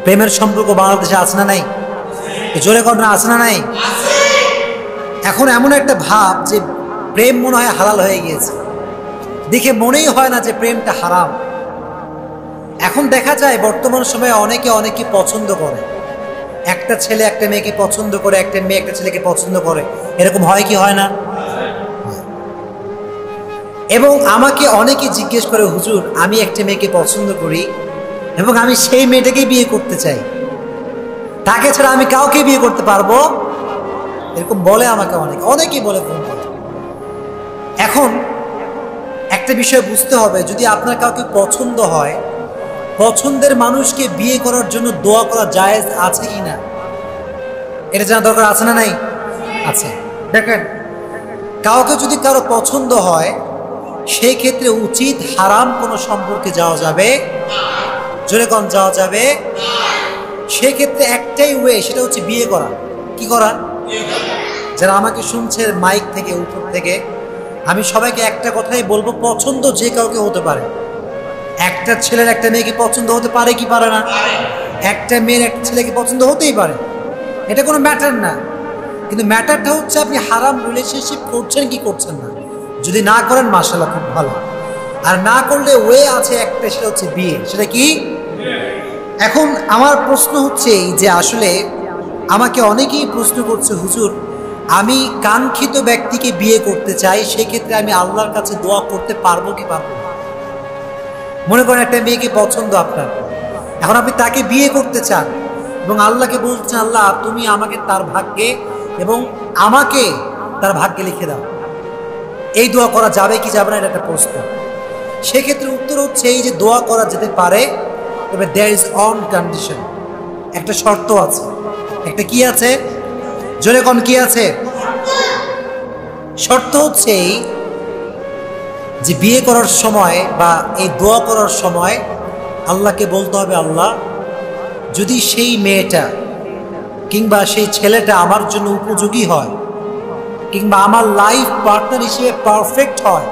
প্রেমের সম্পর্ক বাংলাদেশে আছে না নাই? জোরে কর না, আছে না নাই? এখন এমন একটা ভাব যে প্রেম মনে হয় হালাল হয়ে গিয়েছে, দেখে মনেই হয় না যে প্রেমটা হারাম। এখন দেখা যায় বর্তমান সময়ে অনেকে অনেকে পছন্দ করে, একটা ছেলে একটা মেয়েকে পছন্দ করে, একটা মেয়ে একটা ছেলেকে পছন্দ করে, এরকম হয় কি হয় না? এবং আমাকে অনেকে জিজ্ঞেস করে, হুজুর আমি একটা মেয়েকে পছন্দ করি এবং আমি সেই মেয়েটাকেই বিয়ে করতে চাই, তাকে ছাড়া আমি কাউকে বিয়ে করতে পারবো, এরকম বলে আমাকে অনেকেই বলে ফোন করে। এখন একটা বিষয় বুঝতে হবে, যদি আপনার কাউকে পছন্দ হয়, পছন্দের মানুষকে বিয়ে করার জন্য দোয়া করা জায়েজ আছে কি না, এটা জানা দরকার আছে না নাই? আছে। দেখেন, কাউকে যদি কারো পছন্দ হয়, সেই ক্ষেত্রে উচিত হারাম কোনো সম্পর্কে যাওয়া যাবে, জোরে কম যাওয়া যাবে। সেক্ষেত্রে একটাই ওয়ে, সেটা হচ্ছে বিয়ে করা। কি করা? যারা আমাকে শুনছে মাইক থেকে, উপর থেকে, আমি সবাইকে একটা কথাই বলবো, পছন্দ যে কাউকে হতে পারে। একটা ছেলের একটা মেয়েকে পছন্দ হতে পারে কি পারে না? একটা মেয়ের একটা ছেলেকে পছন্দ হতেই পারে, এটা কোনো ম্যাটার না। কিন্তু ম্যাটারটা হচ্ছে আপনি হারাম রিলেশনশিপ করছেন কি করছেন না। যদি না করেন মাশাআল্লাহ খুব ভালো, আর না করলে ওয়ে আছে একটা, সেটা হচ্ছে বিয়ে। সেটা কি? এখন আমার প্রশ্ন হচ্ছে এই যে, আসলে আমাকে অনেকেই প্রশ্ন করছে, হুজুর আমি কাঙ্ক্ষিত ব্যক্তিকে বিয়ে করতে চাই, সেক্ষেত্রে আমি আল্লাহর কাছে দোয়া করতে পারবো কি পারবো না? মনে করেন একটা মেয়েকে পছন্দ আপনার, এখন আপনি তাকে বিয়ে করতে চান এবং আল্লাহকে বলছেন, আল্লাহ তুমি আমাকে তার ভাগ্যে এবং আমাকে তার ভাগ্যে লিখে দাও, এই দোয়া করা যাবে কি যাবে না, এটা একটা প্রশ্ন। সেক্ষেত্রে উত্তর হচ্ছে এই যে দোয়া করা যেতে পারে, তবে দেয়ার ইজ অন কন্ডিশন, একটা শর্ত আছে। একটা কি আছে? জোরে কোন কি আছে? শর্ত হচ্ছে এই যে বিয়ে করার সময় বা এই দোয়া করার সময় আল্লাহকে বলতে হবে, আল্লাহ যদি সেই মেয়েটা কিংবা সেই ছেলেটা আমার জন্য উপযোগী হয় কিংবা আমার লাইফ পার্টনার হিসেবে পারফেক্ট হয়,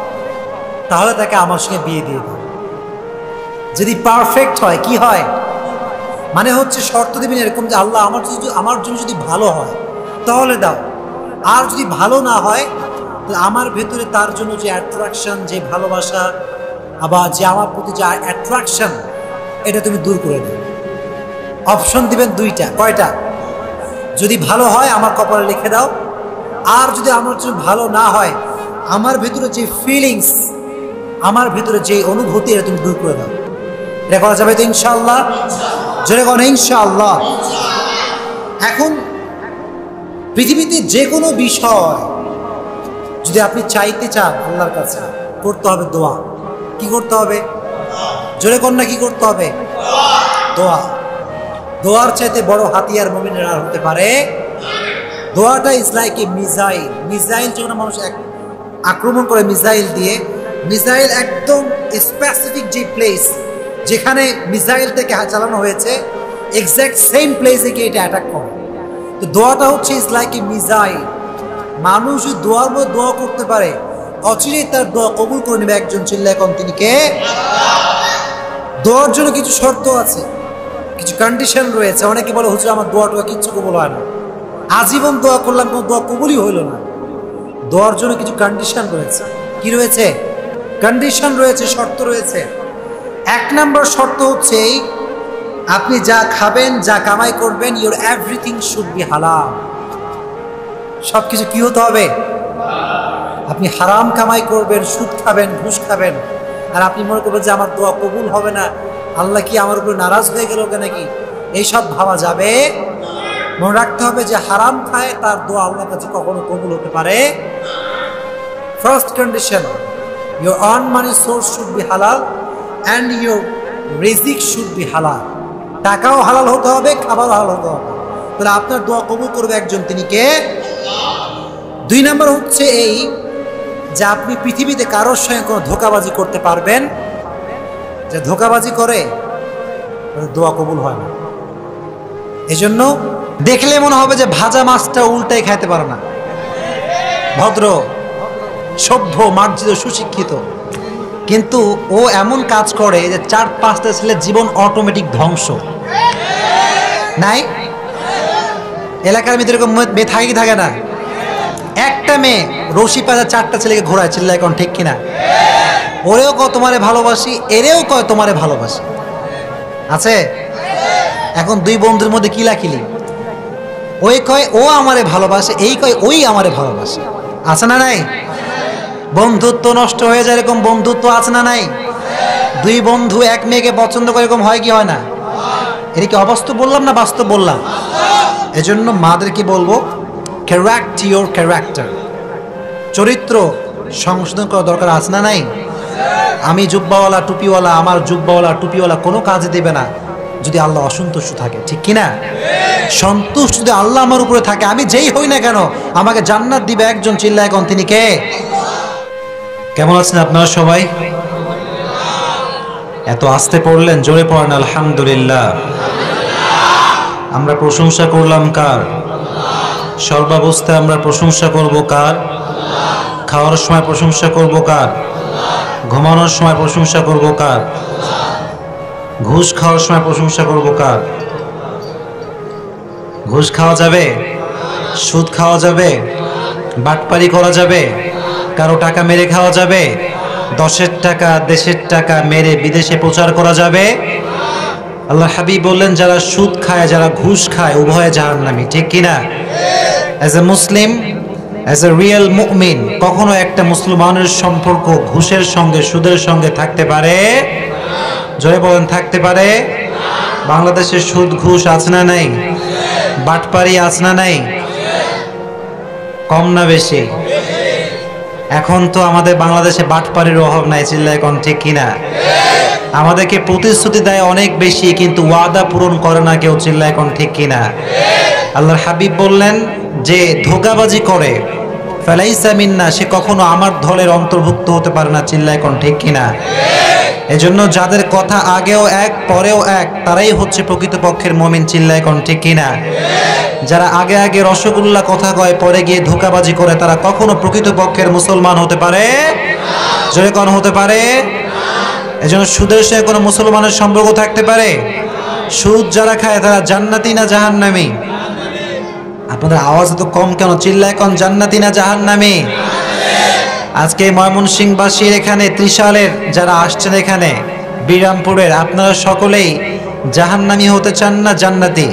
তাহলে তাকে আমার সঙ্গে বিয়ে দিয়ে দাও। যদি পারফেক্ট হয়, কি হয় মানে হচ্ছে শর্ত দেবেন এরকম যে আল্লাহ আমার জন্য যদি ভালো হয় তাহলে দাও, আর যদি ভালো না হয় তাহলে আমার ভেতরে তার জন্য যে অ্যাট্রাকশন, যে ভালোবাসা, আবার যে আমার প্রতি যে অ্যাট্রাকশন, এটা তুমি দূর করে দাও। অপশন দিবেন দুইটা। কয়টা? যদি ভালো হয় আমার কপালে লিখে দাও, আর যদি আমার জন্য ভালো না হয়, আমার ভেতরে যে ফিলিংস, আমার ভেতরে যে অনুভূতি, এটা তুমি দূর করে দাও। এটা করা যাবে তো ইনশাআল্লাহ? জোরে কোন ইনশাআল্লাহ। এখন পৃথিবীতে যে কোনো বিষয় যদি আপনি চাইতে চান আল্লাহর কাছে, করতে হবে দোয়া। কি করতে হবে? জোরে কোন না, কি করতে হবে? দোয়া। দোয়ার চাইতে বড় হাতিয়ার মুমিনের আর হতে পারে? দোয়াটা is like a missile. Missile যখন মানুষ আক্রমণ করে মিসাইল দিয়ে, মিসাইল একদম স্পেসিফিক যে প্লেস যেখানে মিসাইলটাকে চালানো হয়েছে, এক্স্যাক্ট সেম প্লেসে গিয়ে এটা অ্যাটাক করে। তো দোয়াটা হচ্ছে ইজ লাইক এ মিসাইল। মানুষ যদি দোয়ার মধ্যে দোয়া করতে পারে, অচিরেই তার দোয়া কবুল করে নেবে একজন। চিল্লায় কম, তিনি কে? দোয়ার জন্য কিছু শর্ত আছে, কিছু কন্ডিশন রয়েছে। অনেকে বলে হুজুর আমার দোয়া টোয়া কিচ্ছু কবুল হয় না, আজীবন দোয়া করলাম কোনো দোয়া কবুলই হইল না। দোয়ার জন্য কিছু কন্ডিশন রয়েছে। কি রয়েছে? কন্ডিশন রয়েছে, শর্ত রয়েছে। এক নম্বর শর্ত হচ্ছে আপনি যা খাবেন, যা কামাই করবেন, ইউর এভরিথিং শুড বি হালাল। সবকিছু কি হতে হবে? আপনি হারাম কামাই করবেন, সুদ খাবেন, ঘুষ খাবেন, আর আপনি মনে করবেন যে আমার দোয়া কবুল হবে না, আল্লাহ কি আমার উপরে নারাজ হয়ে গেল নাকি, এইসব ভাবা যাবে। মনে রাখতে হবে যে হারাম খায় তার দোয়া আল্লাহর কাছে কখনো কবুল হতে পারে। First condition, your earn money source should be halal and your রিজিক should be halal। টাকাও হালাল হতে হবে, খাবারও হালাল হতে হবে, তাহলে আপনার দোয়া কবুল করবে একজন, তিনি কে? দুই নম্বর হচ্ছে এই যে আপনি পৃথিবীতে কারোর সঙ্গে কোনো ধোঁকাবাজি করতে পারবেন, যে ধোঁকাবাজি করে দোয়া কবুল হয় না। এজন্য দেখলে মনে হবে যে ভাজা মাছটা উল্টাই খাইতে পারে না, ভদ্র, সভ্য, মার্জিত, সুশিক্ষিত, কিন্তু ও এমন কাজ করে যে 4-5টা ছেলের জীবন অটোমেটিক ধ্বংস। নাই? এলাকার ভিতরে এরকম মেয়ে থাকে কি থাকে না? একটা মেয়ে রশি পাজা 4টা ছেলেকে ঘোরায়, চিল্লায় এখন ঠিক কিনা? ওরেও কয় তোমারে ভালোবাসি, এরেও কয় তোমারে ভালোবাসি। আছে? এখন দুই বন্ধুর মধ্যে কিলাকিলি, ওই কয় ও আমারে ভালোবাসে, এই কয় ওই আমারে ভালোবাসে। আছে না নাই? বন্ধুত্ব নষ্ট হয়ে যায়, এরকম বন্ধুত্ব আছে না নাই? দুই বন্ধু এক মেয়েকে পছন্দ করে, এরকম হয় কি হয় না? এটা কি অবাস্তব বললাম না বাস্তব বললাম? এজন্য মাদেরকে বলবো, ক্যারেক্ট ইওর ক্যারেক্টার, চরিত্র সংশোধন করা দরকার আছে না নাই? আমি জুব্বাওয়ালা টুপিওয়ালা, আমার জুব্বাওয়ালা টুপিওয়ালা কোনো কাজে দেবে না যদি আল্লাহ অসন্তুষ্ট থাকে, ঠিক কিনা? সন্তুষ্ট যদি আল্লাহ আমার উপরে থাকে, আমি যেই হই না কেন আমাকে জান্নাত দিবে একজন, চিল্লায় এখন তিনি কে? কেমন আছেন আপনারা সবাই? এত আস্তে পড়লেন, জোরে পড়েন আলহামদুলিল্লাহ। আমরা প্রশংসা করলাম কার? সর্বাবস্থায় আমরা প্রশংসা করব কার? খাওয়ার সময় প্রশংসা করব কার? ঘুমানোর সময় প্রশংসা করব কার? ঘুষ খাওয়ার সময় প্রশংসা করব কার? ঘুষ খাওয়া যাবে? সুদ খাওয়া যাবে? বাটপারি করা যাবে? কারো টাকা মেরে খাওয়া যাবে? 10-এর টাকা, দেশের টাকা মেরে বিদেশে প্রচার করা যাবে? আল্লাহ হাবিব বললেন, যারা সুদ খায়, যারা ঘুষ খায়, উভয়ে জাহান্নামী, ঠিক কিনা? As a Muslim, as a real মুমিন, কখনো একটা মুসলমানের সম্পর্ক ঘুষের সঙ্গে, সুদের সঙ্গে থাকতে পারে? জয় বলেন, থাকতে পারে? বাংলাদেশে সুদ ঘুষ আছে না নাই? বাটপারি আছে না নাই? কম না বেশি? এখন তো আমাদের বাংলাদেশে বাটপারির অভাব নাই, চিল্লায় কোন ঠিক কিনা? আমাদেরকে প্রতিশ্রুতি দেয় অনেক বেশি, কিন্তু ওয়াদা পূরণ করে না কেউ, চিল্লায় কোন ঠিক কিনা? আল্লাহর হাবিব বললেন, যে ধোঁকাবাজি করে ফালাইসা মিন্না, সে কখনো আমার দলের অন্তর্ভুক্ত হতে পারে না, চিল্লায় কোন ঠিক কিনা? এজন্য যাদের কথা আগেও এক পরেও এক, তারাই হচ্ছে প্রকৃতপক্ষের মুমিন, চিল্লায় কোন ঠিক কিনা? যারা আগে আগে রসগোল্লা কথা কয়, পরে গিয়ে ধোঁকাবাজি করে, তারা কখনো প্রকৃতপক্ষের মুসলমান হতে পারে? জোরে কোন হতে পারে? এজন্য সুদের সঙ্গে কোনো মুসলমানের সম্পর্ক থাকতে পারে? সুদ যারা খায় তারা জান্নাতি না জাহান্নামী? আপনাদের আওয়াজ এত কম কেন? চিল্লায় কোন জান্নাতি না জাহান্নামী? আজকে ময়মনসিংহবাসীর এখানে, ত্রিশালের যারা আসছেন এখানে, বিরামপুরের, আপনারা সকলেই জাহান্নামী হতে চান না জান্নাতি?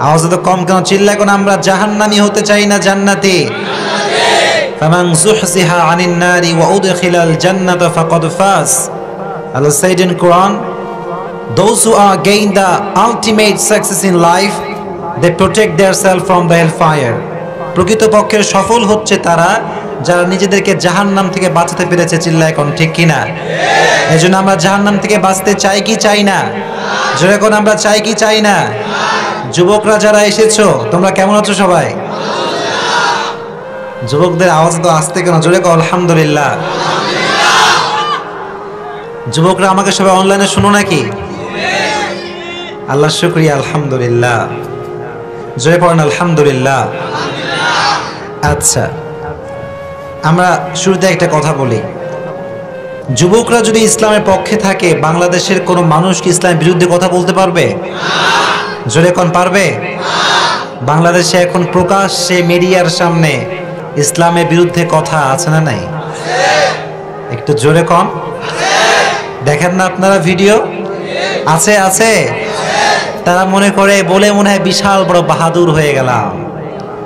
আওয়াজ এত কম কেন? চিল্লায় কোন আমরা জাহান্নামী হতে চাই না জান্নাতি? ফামান যুহজিহা আনিন নারি ওয়া উদখিলাল জান্নাতা ফাকাদ ফাজ। Allah said in Quran, those who are gain the ultimate success in life, they protect themselves from the hellfire. প্রকৃতপক্ষে সফল হচ্ছে তারা যারা নিজেদেরকে জাহান্নাম থেকে বাঁচাতে পেরেছে, চিল্লায় কোন ঠিক কিনা? এজন্য আমরা জাহান্নাম থেকে বাঁচতে চাই কি চাই না? জোরে কোন আমরা চাই কি চাই না? যুবকরা যারা এসেছো, তোমরা কেমন আছো সবাই? যুবকদের আওয়াজ তো আসতে কেন? জোরে কোন আলহামদুলিল্লাহ। যুবকরা আমাকে সবাই অনলাইনে শুনো নাকি? আল্লাহ শুকরিয়া, আলহামদুলিল্লাহ। জয় পড়েন আলহামদুলিল্লাহ। আচ্ছা, আমরা শুরুতে একটা কথা বলি, যুবকরা যদি ইসলামের পক্ষে থাকে, বাংলাদেশের কোনো মানুষ কি ইসলামের বিরুদ্ধে কথা বলতে পারবে? জোরে কোন পারবে? বাংলাদেশে এখন প্রকাশ্যে মিডিয়ার সামনে ইসলামের বিরুদ্ধে কথা আছে না নাই? একটু জোরে কোন। দেখেন না আপনারা ভিডিও? আছে আছে। তারা মনে করে, বলে মনে হয় বিশাল বড় বাহাদুর হয়ে গেলাম,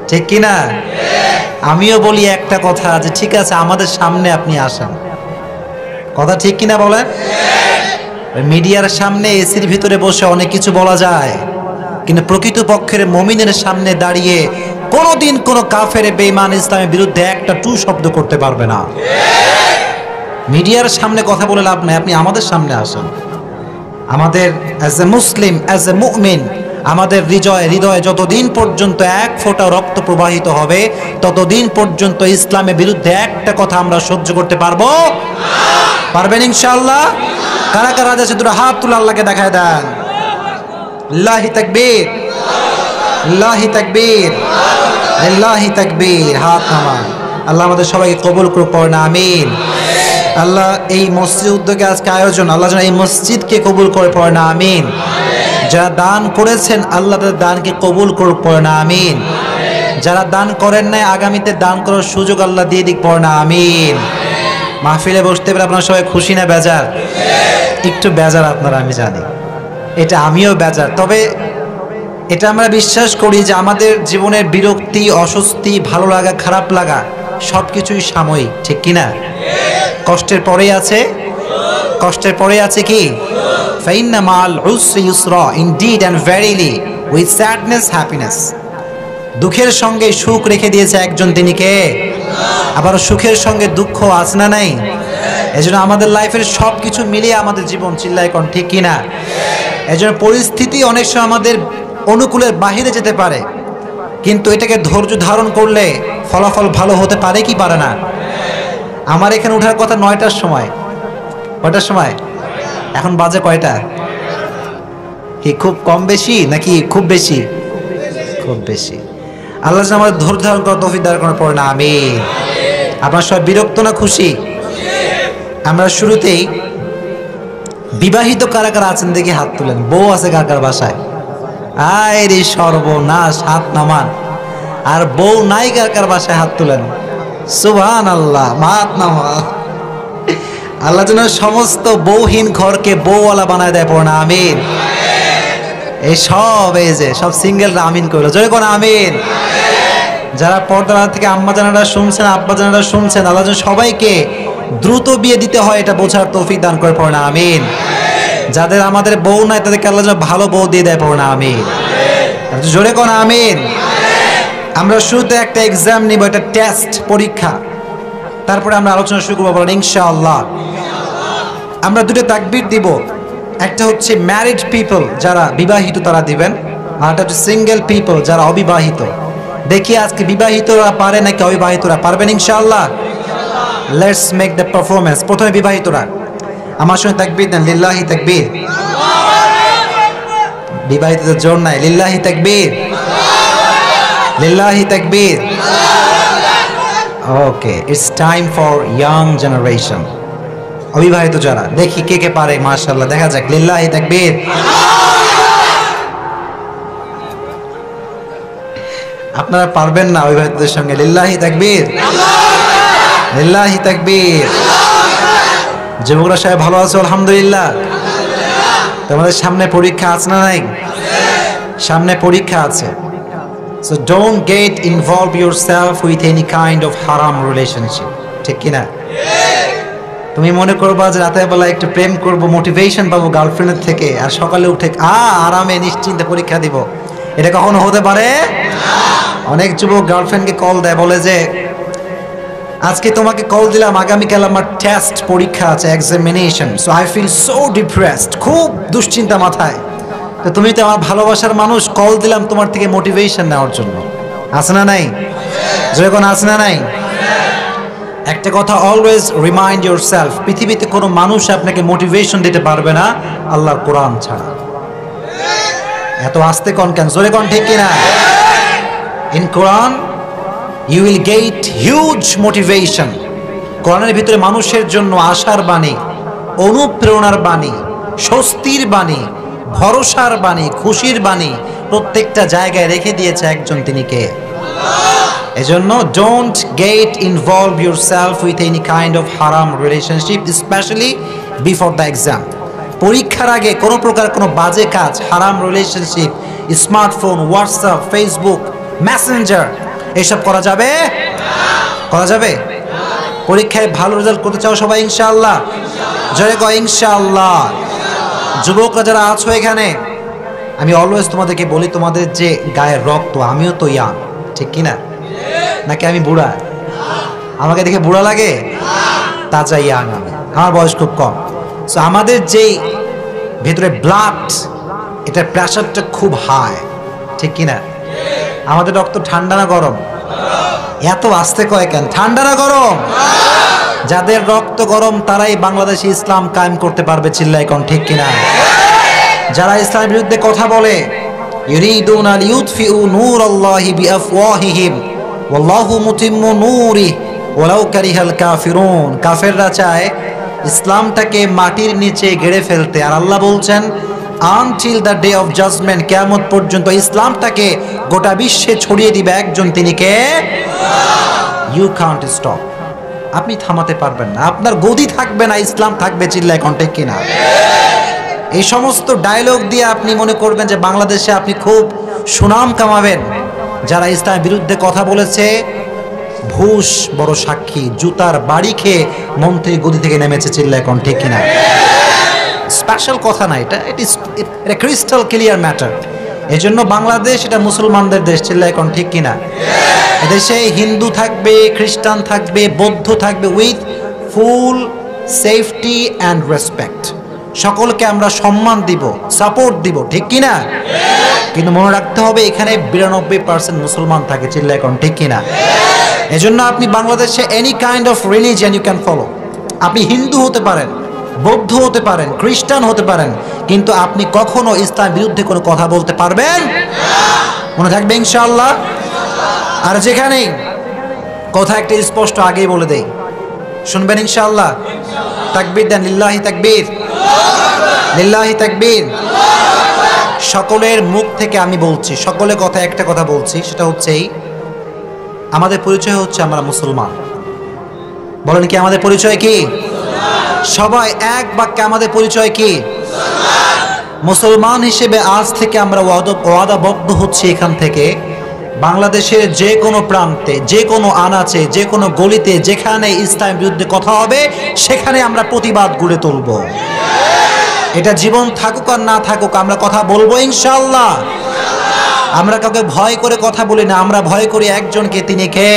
ঠিক কিনা? আমিও বলি একটা কথা, যে ঠিক আছে আমাদের সামনে আপনি আসেন, কথা ঠিক কিনা বলেন? মিডিয়ার সামনে এসির ভিতরে বসে অনেক কিছু বলা যায়, কিন্তু প্রকৃতপক্ষের মুমিনের সামনে দাঁড়িয়ে কোনোদিন কোনো কাফের বেঈমান ইসলামের বিরুদ্ধে একটা টু শব্দ করতে পারবে না। মিডিয়ার সামনে কথা বলে লাভ নাই, আপনি আমাদের সামনে আসেন। আমাদের as a Muslim, as a মুমিন, আমাদের হৃদয়ে যতদিন পর্যন্ত এক ফোঁটা রক্ত প্রবাহিত হবে, ততদিন পর্যন্ত ইসলামের বিরুদ্ধে একটা কথা আমরা সহ্য করতে পারবো? পারবেন ইনশাআল্লাহ? কারা কারা আছে দুটো হাত তুলে আল্লাহকে দেখায় দেন। আল্লাহি তাকবীর, আল্লাহি তাকবীর, আল্লাহি তাকবীর। হাত নামান। আল্লাহ আমাদের সবাইকে কবুল করুক, পড়েন আমিন। আল্লাহ এই মসজিদ উদ্যোগে আজকে আয়োজন, আল্লাহ যেন এই মসজিদকে কবুল করে, পড়েন আমিন। যারা দান করেছেন আল্লাহ তাদের দানকে কবুল করুক, পড়ে না আমিন। যারা দান করেন নাই আগামীতে দান করার সুযোগ আল্লাহ দিয়ে দিক, পড়ে না আমিন। মাহফিলে বসতে পেরে আপনারা সবাই খুশি না বেজার? একটু বেজার আপনারা, আমি জানি, এটা আমিও বেজার। তবে এটা আমরা বিশ্বাস করি যে আমাদের জীবনের বিরক্তি, অস্বস্তি, ভালো লাগা, খারাপ লাগা সব কিছুই সাময়িক, ঠিক কিনা? কষ্টের পরে আছে, কষ্টের পরে আছে কি? ফাইন্না মাল উসরি ইউসরা, indeed and verily with sadness happiness. দুঃখের সঙ্গে সুখ রেখে দিয়েছে একজন, তিনি কে? আবার সুখের সঙ্গে দুঃখ আছে না নাই? এজন্য আমাদের লাইফের সব কিছু মিলিয়ে আমাদের জীবন, চিল্লায় কোন ঠিক কিনা? এজন্য পরিস্থিতি অনেক সময় আমাদের অনুকূলের বাহিরে যেতে পারে, কিন্তু এটাকে ধৈর্য ধারণ করলে ফলাফল ভালো হতে পারে কি পারে না? আমার এখানে ওঠার কথা 9টার সময়, কয়টার সময়? এখন বাজে কয়টা? কি খুব কম বেশি নাকি খুব বেশি? খুব বেশি। আল্লাহ যেন আমাদের ধৈর্য ধারণ করার তৌফিক দান করার, পড়ে না আমিন। আপনার সবাই বিরক্ত না খুশি? আমরা শুরুতেই বিবাহিত কারা কারা আছেন দেখি হাত তুলেন। বউ আছে কার কার বাসায়? আয় রে সর্বনাশ, হাত নামান। আর বউ নাই কার কার বাসায়? হাত তুলেন। সুবহানাল্লাহ, হাত নামা। আল্লাহ যেন সমস্ত বউহীন ঘরকে বউওয়ালা বানায় দেয়, পড়ে না আমিন। এই সব, এই যে সব সিঙ্গেলরা আমিন করলো, জোরে কোন আমিন। যারা পর্দার থেকে আম্মা জানারা শুনছেন, আব্বা জানারা শুনছেন, আল্লাহ যেন সবাইকে দ্রুত বিয়ে দিতে হয় এটা বোঝার তৌফিক দান করে, পড়ে না আমিন। যাদের আমাদের বউ নাই তাদেরকে আল্লাহ যেন ভালো বউ দিয়ে দেয়, পড়ে না আমিন। জোরে কোন আমিন। আমরা শুরুতে একটা এক্সাম নিব, একটা টেস্ট, পরীক্ষা, তারপরে আমরা আলোচনা শুরু করবো, বলেন ইনশাআল্লাহ। আমরা দুটো তাকবীর দিব, একটা হচ্ছে ম্যারিড পিপল যারা বিবাহিত তারা দিবেন, আর একটা হচ্ছে সিঙ্গেল পিপল যারা অবিবাহিত। দেখি আজকে বিবাহিতরা পারে নাকি অবিবাহিতরা পারবেন ইনশাআল্লাহ। Let's make the performance. প্রথমে বিবাহিতরা আমার সঙ্গে তাকবীর দেন, লিল্লাহি তাকবীর। বিবাহিতদের জোর নাই, লিল্লাহি তাকবীর, লিল্লাহি তাকবীর। Okay, it's time for young generation. অবিবাহিত যারা, দেখি কে কে পারে, মাশাআল্লাহ, দেখা যাক, লিল্লাহি তাকবীর। আপনারা পারবেন না অবিবাহিতদের সঙ্গে, লিল্লাহি তাকবীর, লিল্লাহি তাকবীর। যুবকরা সবাই ভালো আছো? আলহামদুলিল্লাহ। তোমাদের সামনে পরীক্ষা আছে না নাই? সামনে পরীক্ষা আছে। So don't get involve yourself with any kind of haram relationship, ঠিক কিনা? তুমি মনে করবা যে রাতের বেলা একটু প্রেম করব, মোটিভেশন পাবো গার্লফ্রেন্ডের থেকে, আর সকালে উঠে আরামে নিশ্চিন্তে পরীক্ষা দিব, এটা কখনো হতে পারে? অনেক যুবক গার্লফ্রেন্ডকে কল দেয়, বলে যে আজকে তোমাকে কল দিলাম, আগামীকাল আমার টেস্ট, পরীক্ষা আছে, examination, so I feel so depressed, খুব দুশ্চিন্তা মাথায়। তো তুমি তো আমার ভালোবাসার মানুষ, কল দিলাম তোমার থেকে মোটিভেশন নেওয়ার জন্য। আছে না নাই? যখন আছে না নাই? একটা কথা অলওয়েজ রিমাইন্ড ইয়োরসেলফ, পৃথিবীতে কোনো মানুষ আপনাকে মোটিভেশন দিতে পারবে না আল্লাহর কোরআন ছাড়া। এত আস্তে কোন কেন, জোরে কোন ঠিক কিনা? In Quran you will get huge motivation. কোরআনের ভিতরে মানুষের জন্য আশার বাণী, অনুপ্রেরণার বাণী, স্বস্তির বাণী, ভরসার বাণী, খুশির বাণী প্রত্যেকটা জায়গায় রেখে দিয়েছে একজন, তিনি কে? এজন্য don't get involve yourself with any kind of হারাম relationship, specially before the exam. পরীক্ষার আগে কোনো প্রকার কোনো বাজে কাজ, হারাম relationship, smartphone, WhatsApp, Facebook, Messenger, এসব করা যাবে? করা যাবে? পরীক্ষায় ভালো রেজাল্ট করতে চাও সবাই ইনশাআল্লাহ? জয় কয় ইনশাআল্লাহ। যুবকরা যারা আছো এখানে, আমি অলওয়েজ তোমাদেরকে বলি, তোমাদের যে গায়ের রক্ত, আমিও তো ইয়াং, ঠিক কিনা? নাকি আমি বুড়া? আমাকে দেখে বুড়া লাগে? তাজা ইয়াং আমি, আমার বয়স খুব কম। সো আমাদের যেই ভেতরে ব্লাড, এটার প্রেশারটা খুব হাই, ঠিক কিনা? আমাদের রক্ত ঠান্ডা না গরম? এত আস্তে কয় কেন? ঠান্ডা না গরম? যাদের রক্ত গরম তারাই বাংলাদেশে ইসলাম কায়েম করতে পারবে, চিল্লায় কোন ঠিক কিনা? যারা ইসলামের বিরুদ্ধে কথা বলে, ইউরিদুনা লিউতফিউ নূরাল্লাহি বিআফওয়াহিহিম ওয়াল্লাহু মুতিম্মু নূরিহি ওয়ালাউ কারিহাল কাফিরুন। কাফেররা চায় ইসলামটাকে মাটির নিচে গেড়ে ফেলতে, আর আল্লাহ বলছেন until the day of judgment, কিয়ামত পর্যন্ত ইসলামটাকে গোটা বিশ্বে ছড়িয়ে দিবে একজন, তিনি কে? ইউ কান্ট স্টপ, আপনি থামাতে পারবেন না, আপনার গদি থাকবে না, ইসলাম থাকবে। চিল্লায় এখন ঠিক কিনা? এই সমস্ত ডায়লগ দিয়ে আপনি মনে করবেন যে বাংলাদেশে আপনি খুব সুনাম কামাবেন। যারা ইসলামের বিরুদ্ধে কথা বলেছে, ঘুষ বড় সাক্ষী, জুতার বাড়ি খেয়ে মন্ত্রী গদি থেকে নেমেছে। চিল্লায় এখন ঠিক কিনা? স্পেশাল কথা না এটা, এটা ক্রিস্টাল ক্লিয়ার ম্যাটার। এই জন্য বাংলাদেশ এটা মুসলমানদের দেশ। চিল্লায় এখন ঠিক কিনা? এদেশে হিন্দু থাকবে, খ্রিস্টান থাকবে, বৌদ্ধ থাকবে, with full safety and respect. সকলকে আমরা সম্মান দিব, সাপোর্ট দিব, ঠিক কিনা? কিন্তু মনে রাখতে হবে এখানে 92% মুসলমান থাকে। চিল্লায় এখন ঠিক কিনা? এজন্য আপনি বাংলাদেশে any kind of religion you can follow. আপনি হিন্দু হতে পারেন, বৌদ্ধ হতে পারেন, খ্রিস্টান হতে পারেন, কিন্তু আপনি কখনো ইসলামের বিরুদ্ধে কোনো কথা বলতে পারবেন মনে থাকবে ইনশাআল্লাহ। আর যেখানেই কথা একটা স্পষ্ট আগেই বলে দেই, শুনবেন ইনশাআল্লাহ। তাকবীর দেন, লিল্লাহি তাকবীর, লিল্লাহি তাকবীর। সকলের মুখ থেকে আমি বলছি, সকলের কথা একটা কথা বলছি, সেটা হচ্ছে আমাদের পরিচয় হচ্ছে আমরা মুসলমান। বলেন কি আমাদের পরিচয় কি? সবাই এক বাক্যে আমাদের পরিচয় কি? মুসলমান হিসেবে আজ থেকে আমরা ওয়াদাবদ্ধ হচ্ছি এখান থেকে বাংলাদেশের যে কোনো প্রান্তে, যে কোনো আনাচে, যে কোনো গলিতে যেখানে ইসলামের বিরুদ্ধে কথা হবে সেখানে আমরা প্রতিবাদ গড়ে তুলব। এটা জীবন থাকুক আর না থাকুক আমরা কথা বলবো ইনশাআল্লাহ। আমরা কাউকে ভয় করে কথা বলি না, আমরা ভয় করি একজনকে, তিনি কে?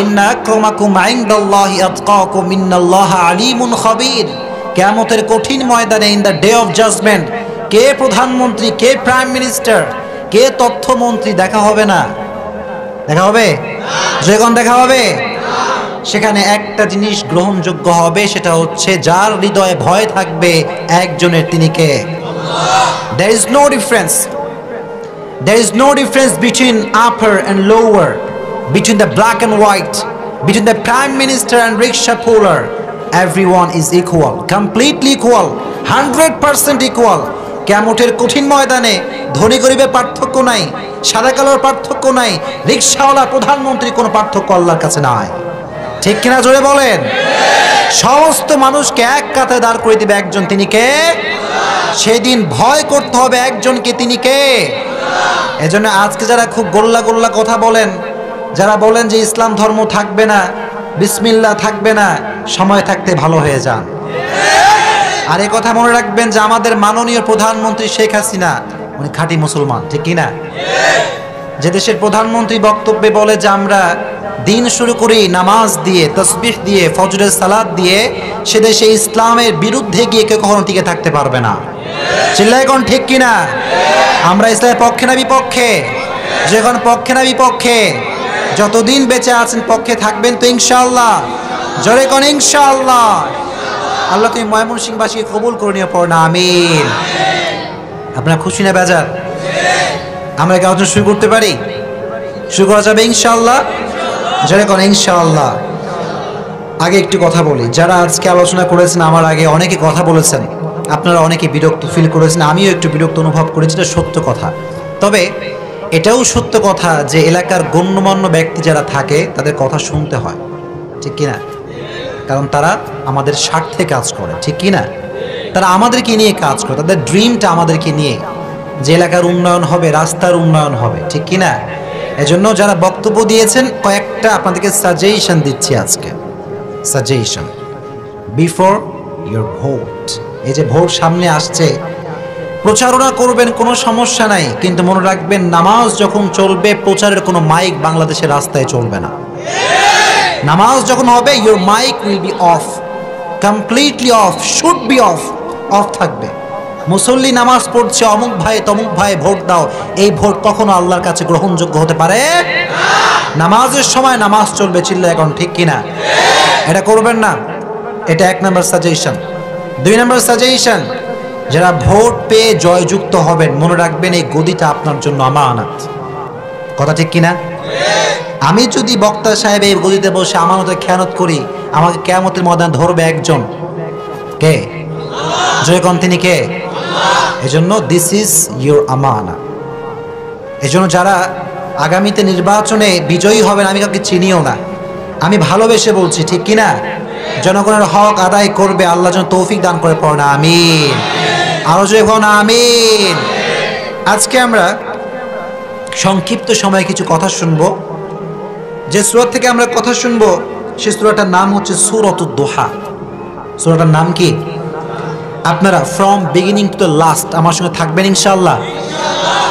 ইন্না আক্রামাকুম ইনদাল্লাহি আতকাকুম ইন্নাল্লাহা আলিমুন খাবীর। কিয়ামতের কঠিন ময়দানে, in the day of judgement, কে প্রধানমন্ত্রী, কে প্রাইম মিনিস্টার, কে তথ্যমন্ত্রী দেখা হবে না? দেখা হবে? যখন দেখা হবে সেখানে একটা জিনিস গ্রহণযোগ্য হবে, সেটা হচ্ছে যার হৃদয়ে ভয় থাকবে একজনের, তিনি কে? There is no difference. There is no difference between upper and lower, between the black and white, between the prime minister and rickshaw puller. Everyone is equal, completely equal, 100% equal. কিয়ামতের কঠিন ময়দানে ধনী গরিবের পার্থক্য নাই, সাদা কালোর পার্থক্য নাই, রিকশাওয়ালা প্রধানমন্ত্রী কোনো পার্থক্য আল্লাহর কাছে নাই। ঠিক কিনা জোরে বলেন? সমস্ত মানুষকে এক কাতারে দাঁড় করে দিবে একজন, তিনি কে? সেদিন ভয় করতে হবে একজনকে, তিনি কে? এজন্য আজকে যারা খুব গোল্লা গোল্লা কথা বলেন, যারা বলেন যে ইসলাম ধর্ম থাকবে না, বিসমিল্লাহ থাকবে না, সময় থাকতে ভালো হয়ে যান। আর এই কথা মনে রাখবেন যে আমাদের মাননীয় প্রধানমন্ত্রী শেখ হাসিনা উনি খাঁটি মুসলমান, ঠিক কিনা? যে দেশের প্রধানমন্ত্রী বক্তব্যে বলে যে আমরা দিন শুরু করি নামাজ দিয়ে, তাসবিহ দিয়ে, ফজরের সালাত দিয়ে, সে দেশে ইসলামের বিরুদ্ধে গিয়ে কেউ কখনো টিকে থাকতে পারবে না। চিল্লায় কোন ঠিক কিনা? আমরা ইসলামের পক্ষে না বিপক্ষে? যখন পক্ষে না বিপক্ষে, যতদিন বেঁচে আছেন পক্ষে থাকবেন তো ইনশাআল্লাহ? জোরে কোন ইনশাআল্লাহ। আল্লাহ তুমি ময়মনসিংহবাসীকে কবুল করে নিয়ে পড়ো না, আমিন। আপনারা খুশি না বেজার? আমরা কি আলোচনা শুরু করতে পারি? শুরু করা যাবে ইনশাআল্লাহ? জোরে কোন ইনশাআল্লাহ। আগে একটু কথা বলি, যারা আজকে আলোচনা করেছেন আমার আগে অনেকে কথা বলেছেন, আপনারা অনেকে বিরক্ত ফিল করেছেন, আমিও একটু বিরক্ত অনুভব করেছি, এটা সত্য কথা। তবে এটাও সত্য কথা যে এলাকার গণ্যমান্য ব্যক্তি যারা থাকে তাদের কথা শুনতে হয়, ঠিক কিনা? কারণ তারা আমাদের স্বার্থে কাজ করে, ঠিক কিনা? তারা আমাদেরকে নিয়ে কাজ করে, তাদের ড্রিমটা আমাদেরকে নিয়ে, যে এলাকার উন্নয়ন হবে, রাস্তার উন্নয়ন হবে, ঠিক কিনা? এজন্য যারা বক্তব্য দিয়েছেন কয়েকটা আপনাদেরকে সাজেশন দিচ্ছি আজকে। Suggestion before your vote. এই যে ভোট সামনে আসছে, প্রচারণা করবেন, কোনো সমস্যা নাই, কিন্তু মনে রাখবেন নামাজ যখন চলবে প্রচারের কোনো মাইক বাংলাদেশের রাস্তায় চলবে না। নামাজ যখন হবে your mic will be off, completely off, should be off, off থাকবে। মুসল্লি নামাজ পড়ছে, অমুক ভাই তমুক ভাই ভোট দাও, এই ভোট কখনো আল্লাহর কাছে গ্রহণযোগ্য হতে পারে নামাজের সময় নামাজ চলবে। চিল্লা এখন ঠিক কিনা? এটা করবেন না। এটা 1 নম্বর সাজেশন। 2 নম্বর সাজেশন, যারা ভোট পেয়ে জয়যুক্ত হবেন মনে রাখবেন এই গদিটা আপনার জন্য আমানত। কথা ঠিক কিনা? আমি যদি বক্তা সাহেব এই গদিতে বসে আমানতের খেয়ানত করি, আমাকে কিয়ামতের ময়দানে ধরবে একজন, কে? জয় কোন, তিনি কে? এজন্য দিস ইজ ইউর আমানা। এজন্য যারা আগামীতে নির্বাচনে বিজয়ী হবেন, আমি কাউকে চিনিও না, আমি ভালোবেসে বলছি, ঠিক কিনা? জনগণের হক আদায় করবে, আল্লাহ যেন তৌফিক দান করে পড়ে না, আমিন। আরো জয় হন আমিন। আজকে আমরা সংক্ষিপ্ত সময়ে কিছু কথা শুনবো। যে সূরা থেকে আমরা কথা শুনবো সে সূরাটার নাম হচ্ছে সূরাতুদ দুহা। সূরাটার নাম কি? আপনারা from beginning to the last আমার সঙ্গে থাকবেন ইনশাআল্লাহ।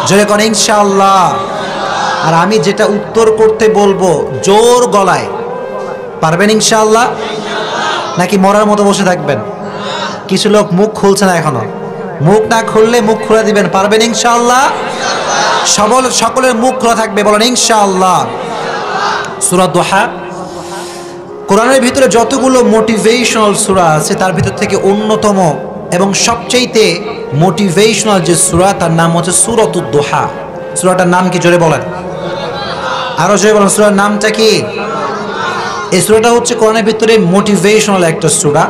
জোরে করে ইনশাআল্লাহ। আর আমি যেটা উত্তর করতে বলবো জোর গলায় পারবেন ইনশাআল্লাহ, নাকি মরার মতো বসে থাকবেন? কিছু লোক মুখ খুলছে না এখনো, মুখ না খুললে মুখ খুলে দিবেন, পারবেন ইনশাআল্লাহ? সকলের মুখ খোলা থাকবে, বলেন ইনশাআল্লাহ। সূরা দুহা কোরআনের ভিতরে যতগুলো মোটিভেশনাল সূরা আছে তার ভিতর থেকে অন্যতম এবং সবচেয়ে মোটিভেশনাল যে সূরা তার নাম হচ্ছে সূরাতুদ দুহা। সূরাটার নাম কি জোরে বলেন, আরো জোরে বলেন, সূরার নামটা কি? এই সূরাটা হচ্ছে কোরআনের ভিতরে মোটিভেশনাল একটা সূরা,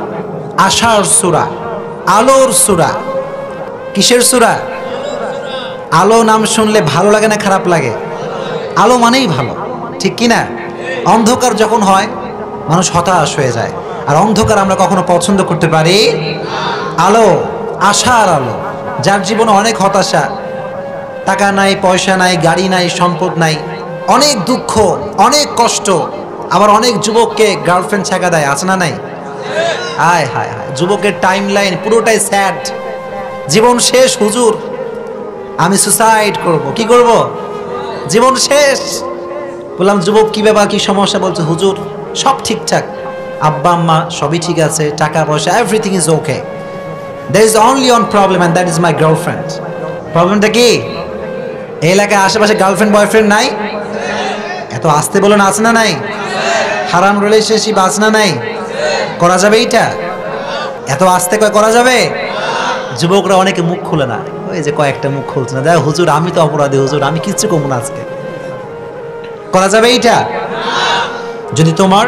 আশার সূরা, আলোর সূরা। কিসের সূরা? আলো নাম শুনলে ভালো লাগে না খারাপ লাগে? আলো মানেই ভালো, ঠিক কিনা? অন্ধকার যখন হয় মানুষ হতাশ হয়ে যায়, আর অন্ধকার আমরা কখনো পছন্দ করতে পারি? আলো, আশার আলো। যার জীবনে অনেক হতাশা, টাকা নাই, পয়সা নাই, গাড়ি নাই, সম্পদ নাই, অনেক দুঃখ, অনেক কষ্ট, আবার অনেক যুবককে গার্লফ্রেন্ড ছেঁকা দেয়, আছে না নাই? হায় হায় হায়, যুবকের টাইম লাইন পুরোটাই স্যাড। জীবন শেষ হুজুর, আমি সুসাইড করব। কি করব? জীবন শেষ। বললাম যুবক কি ব্যাপার, কি সমস্যা? বলছে হুজুর সব ঠিকঠাক, আব্বা আম্মা সবই ঠিক আছে, টাকা পয়সা everything is okay, there is only one problem and that is my girlfriend. প্রবলেমটা কি? এই এলাকায় আশেপাশে গার্লফ্রেন্ড বয়ফ্রেন্ড নাই? এত আসতে বলেন, আছে না নাই? হারাম রিলেশনশিপ আছে না নাই? করা যাবে এইটা? এত আসতে করা যাবে? যুবকরা অনেকে মুখ খুলে না, ওই যে কয়েকটা মুখ খুলছে না, দেখ হুজুর আমি তো অপরাধী, হুজুর আমি কিচ্ছু কমু না আজকে। করা যাবে এইটা? যদি তোমার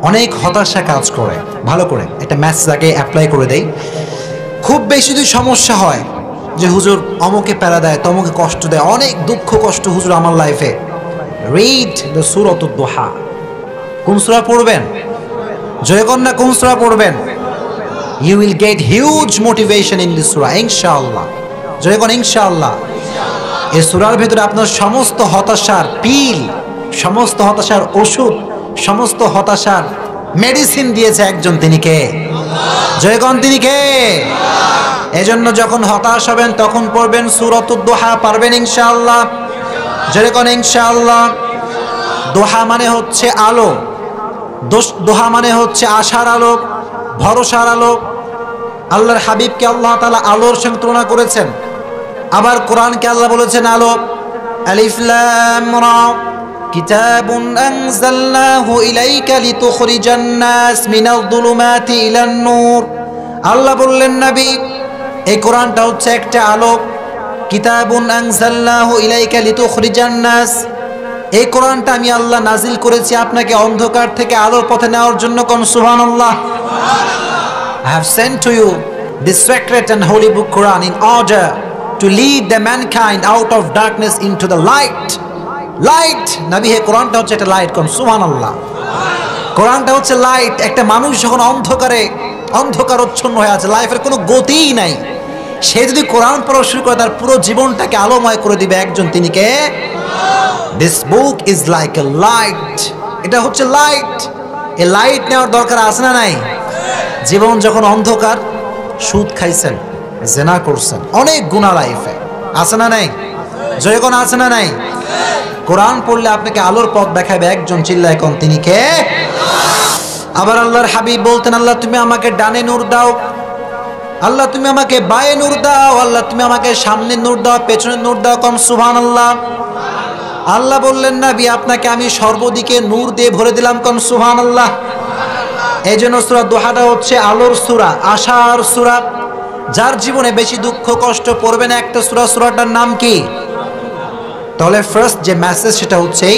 অনেক হতাশা কাজ করে, ভালো করে একটা ম্যাসেজটাকে অ্যাপ্লাই করে দেই। খুব বেশি যদি সমস্যা হয় যে হুজুর অমুকে প্যারা দেয়, তমুকে কষ্ট দেয়, অনেক দুঃখ কষ্ট হুজুর আমার লাইফে, রিড দ্য সূরাতুদ দুহা। কোন সূরা পড়বেন? জয়কন্যা কোন সূরা পড়বেন? You will get huge motivation in this surah ইনশাআল্লাহ। জয়কন ইনশাআল্লাহ। এই সূরার ভিতরে আপনার সমস্ত হতাশার পিল, সমস্ত হতাশার ওষুধ, সমস্ত হতাশার মেডিসিন দিয়েছে একজন, তিনি কে? জয়কন তিনি কে? এজন্য যখন হতাশ হবেন তখন পড়বেন সূরাতুদ দুহা, পারবেন ইনশাআল্লাহ? জয়কন ইনশাআল্লাহ। দোহা মানে হচ্ছে আলো, দোহা মানে হচ্ছে আশার আলো, ভরসার আলো। আল্লাহর হাবিবকে আল্লাহ তাআলা আলোর সঙ্গে তুলনা করেছেন, আবার কোরআনকে আল্লাহ বলেছেন আলো। আলিফ লাম রা কিতাবুন আনজালনাহু ইলাইকা লিতুখরিজান নাস মিনাল যুলুমাতি ইলান নূর। আল্লাহ বললেন নবী এই কোরআনটা হচ্ছে একটা আলো। কিতাবুন আনজালনাহু ইলাইকা লিতুখরিজান নাস, এই কোরআনটা আমি আল্লাহ নাজিল করেছি আপনাকে অন্ধকার থেকে আলোর পথে নেওয়ার জন্য। কোন সুবহানাল্লাহ। I have sent to you this sacred and holy book Quran in order to lead the mankind out of darkness into the light. Light, নবী হে কোরআনটা হচ্ছে একটা লাইট। কোন সুবহানাল্লাহ। কোরআনটা হচ্ছে লাইট। একটা মানুষ যখন অন্ধকারচ্ছন্ন হয়ে আছে, লাইফের কোনো গতিই নাই, সে যদি কোরআন পড়া শুরু করে তার পুরো জীবনটাকে আলোময় করে দিবে একজন, তিনি কে? This book is like a light. এটা হচ্ছে লাইট। এই লাইট নেওয়ার দরকার আছে না নাই? জীবন যখন অন্ধকার, সুদ খাইছেন, জেনা করছেন, অনেক গুনাহ লাইফে আছে না নাই? জয়গণ আছে না নাই? কোরআন পড়লে আপনাকে আলোর পথ দেখাবে একজন, চিল্লায় কোন তিনি কে? আবার আল্লাহর হাবিব বলতেন আল্লাহ তুমি আমাকে ডানে নূর দাও, আল্লাহ তুমি আমাকে বায়ে নূর দাও, আল্লাহ তুমি আমাকে সামনে নূর দাও, পেছনে নূর দাও। কোন সুবহানাল্লাহ। আল্লাহ বললেন নবী আপনাকে আমি সর্বদিকে নূর দিয়ে ভরে দিলাম। কোন সুবহানাল্লাহ। এই জন্য সূরা দুহাটা হচ্ছে আলোর সূরা, আশার সূরা। যার জীবনে বেশি দুঃখ কষ্ট পড়বে না একটা সূরা, সূরাটার নাম কি? তাহলে ফার্স্ট যে মেসেজ সেটা হচ্ছে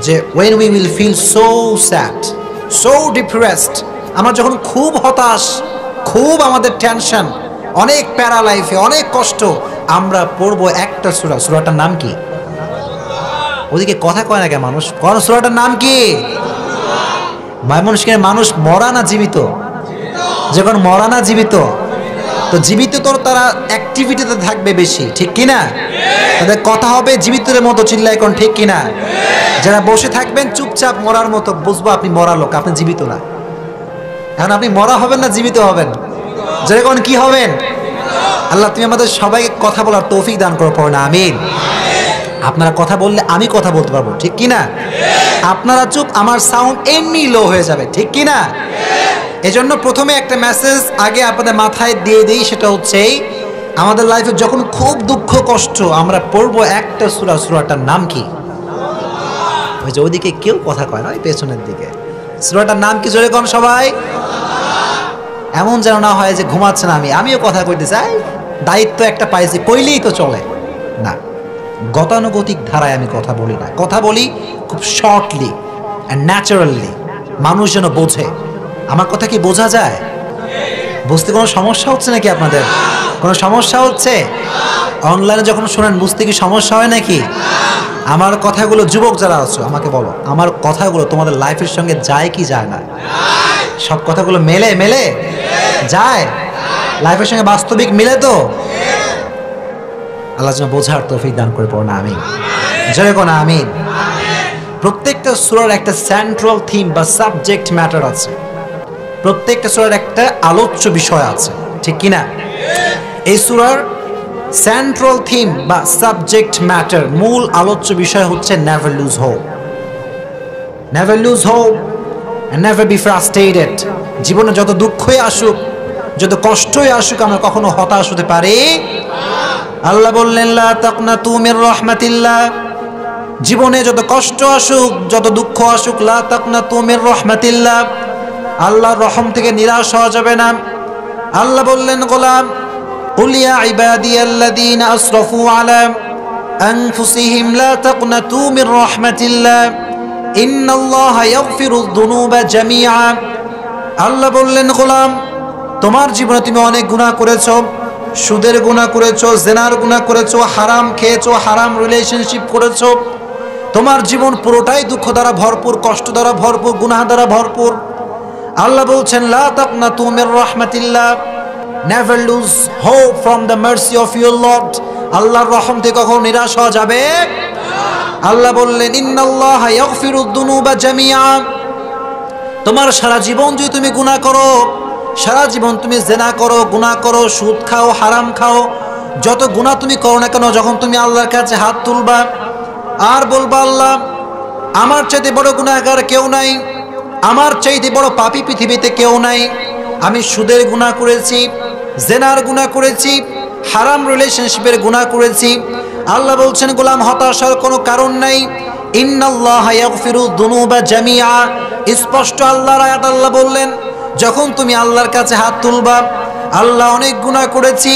যে when we will feel so sad, so depressed, আমরা যখন খুব হতাশ, খুব আমাদের টেনশন, অনেক প্যারা লাইফে, অনেক কষ্ট, আমরা পড়বো একটা সূরা। সূরাটার নাম কি? ওদিকে কথা কয় না কে মানুষ? কোন সূরাটার নাম কি? ময়মনসিংহের মানুষ মরা না জীবিত? যখন মরা না জীবিত, তো জীবিত তোর তারা অ্যাক্টিভিটিতে থাকবে বেশি, ঠিক কিনা? তাদের কথা হবে জীবিতদের মতো, চিল্লা এখন ঠিক কিনা? যারা বসে থাকবেন চুপচাপ মরার মতো, বুঝবো আপনি মরা লোক, আপনি জীবিত না। এখন আপনি মরা হবেন না জীবিত হবেন? যেরকম কি হবেন? আল্লাহ তুমি আমাদের সবাইকে কথা বলার তৌফিক দান করো, পড়ো না আমিন। আপনারা কথা বললে আমি কথা বলতে পারবো, ঠিক কিনা? আপনারা চুপ, আমার সাউন্ড এমনি লো হয়ে যাবে, ঠিক কিনা? এজন্য প্রথমে একটা মেসেজ আগে আপনাদের মাথায় দিয়ে দিই, সেটা হচ্ছে আমাদের লাইফে যখন খুব দুঃখ কষ্ট আমরা পড়বো একটা সূরা। সূরাটার নাম কি? ওই যে ওইদিকে কেউ কথা কয় না, ওই পেছনের দিকে। সূরাটার নাম কি? জোরে কোন সবাই। এমন যেন না হয় যে ঘুমাচ্ছেন, আমিও কথা কইতে চাই, দায়িত্ব একটা পাইছি কইলেই তো চলে না। গতানুগতিক ধারায় আমি কথা বলি না, কথা বলি খুব শর্টলি অ্যান্ড ন্যাচারালি, মানুষ যেন বোঝে। আমার কথা কি বোঝা যায়? বুঝতে কোনো সমস্যা হচ্ছে নাকি আপনাদের? কোনো সমস্যা হচ্ছে? অনলাইনে যখন শোনেন বুঝতে কি সমস্যা হয় নাকি? আমার কথাগুলো, যুবক যারা আছো আমাকে বলো, আমার কথাগুলো তোমাদের লাইফের সঙ্গে যায় কি যায় না? সব কথাগুলো মেলে মেলে যায়? লাইফের সঙ্গে বাস্তবিক মিলে তো? আল্লাহ যেন বোঝার তৌফিক দান করে, পড়ো না আমিন। জয় কোন আমিন। প্রত্যেকটা সূরার একটা সেন্ট্রাল থিম বা সাবজেক্ট ম্যাটার আছে, প্রত্যেকটা সূরার একটা আলোচ্য বিষয় আছে, ঠিক কিনা? এই সূরার সেন্ট্রাল থিম বা সাবজেক্ট ম্যাটার, মূল আলোচ্য বিষয় হচ্ছে never lose hope. Never lose hope and never be frustrated. জীবনে যত দুঃখই আসুক, যত কষ্টই আসুক, আমরা কখনো হতাশ হতে পারি। আল্লাহ বললেন লা তাকনাতু মির রাহমাতিল্লাহ। জীবনে যত কষ্ট আসুক, যত দুঃখ আসুক, লা তাকনাতু মির রাহমাতিল্লাহ, আল্লাহর রহম থেকে নিরাশ হওয়া যাবে না। আল্লাহ বললেন গোলাম, কুল ইয়া ইবাদিয়াল্লাযীনা আসরাফু আলা আনফুসিহিম লা তাকনাতু মির রাহমাতিল্লাহ ইন্নাল্লাহা ইয়াগফিরুয যুনুবা জামিআ। আল্লাহ বললেন গোলাম, তোমার জীবনে তুমি অনেক গুনাহ করেছো, সুদের গুনাহ করেছো, জিনার গুনাহ করেছো, হারাম খেয়েছো, হারাম রিলেশনশিপ করেছো, তোমার জীবন পুরোটাই দুঃখ দ্বারা ভরপুর, কষ্ট দ্বারা ভরপুর, গুনাহ দ্বারা ভরপুর। আল্লাহ বলছেন লা তাকনাতু মির রাহমাতিল্লাহ, never lose hope from the mercy of your lord. আল্লাহর রহম থেকে কখনো নিরাশ হওয়া যাবে। আল্লাহ বললেন ইন্নাল্লাহা ইয়াগফিরুয যুনুবা জামিআ। তোমার সারা জীবন যদি তুমি গুনাহ করো, সারা জীবন তুমি জিনা করো, গুনাহ করো, সুদ খাও, হারাম খাও, যত গুনাহ তুমি করো না কেন, যখন তুমি আল্লাহর কাছে হাত তুলবা আর বলবা আল্লাহ আমার চাইতে বড় গুনাহগার কেউ নাই, আমার চাইতে বড় পাপী পৃথিবীতে কেউ নাই, আমি সুদের গুনাহ করেছি, জিনার গুনাহ করেছি, হারাম রিলেশনশিপের গুনাহ করেছি। আল্লাহ বলছেন গোলাম হতাশার কোনো কারণ নাই, ইন্নাল্লাহা ইয়াগফিরুয যুনুবা জামিআ। স্পষ্ট আল্লাহর আয়াত, আল্লাহ বললেন যখন তুমি আল্লাহর কাছে হাত তুলবা, আল্লাহ অনেক গুনাহ করেছি,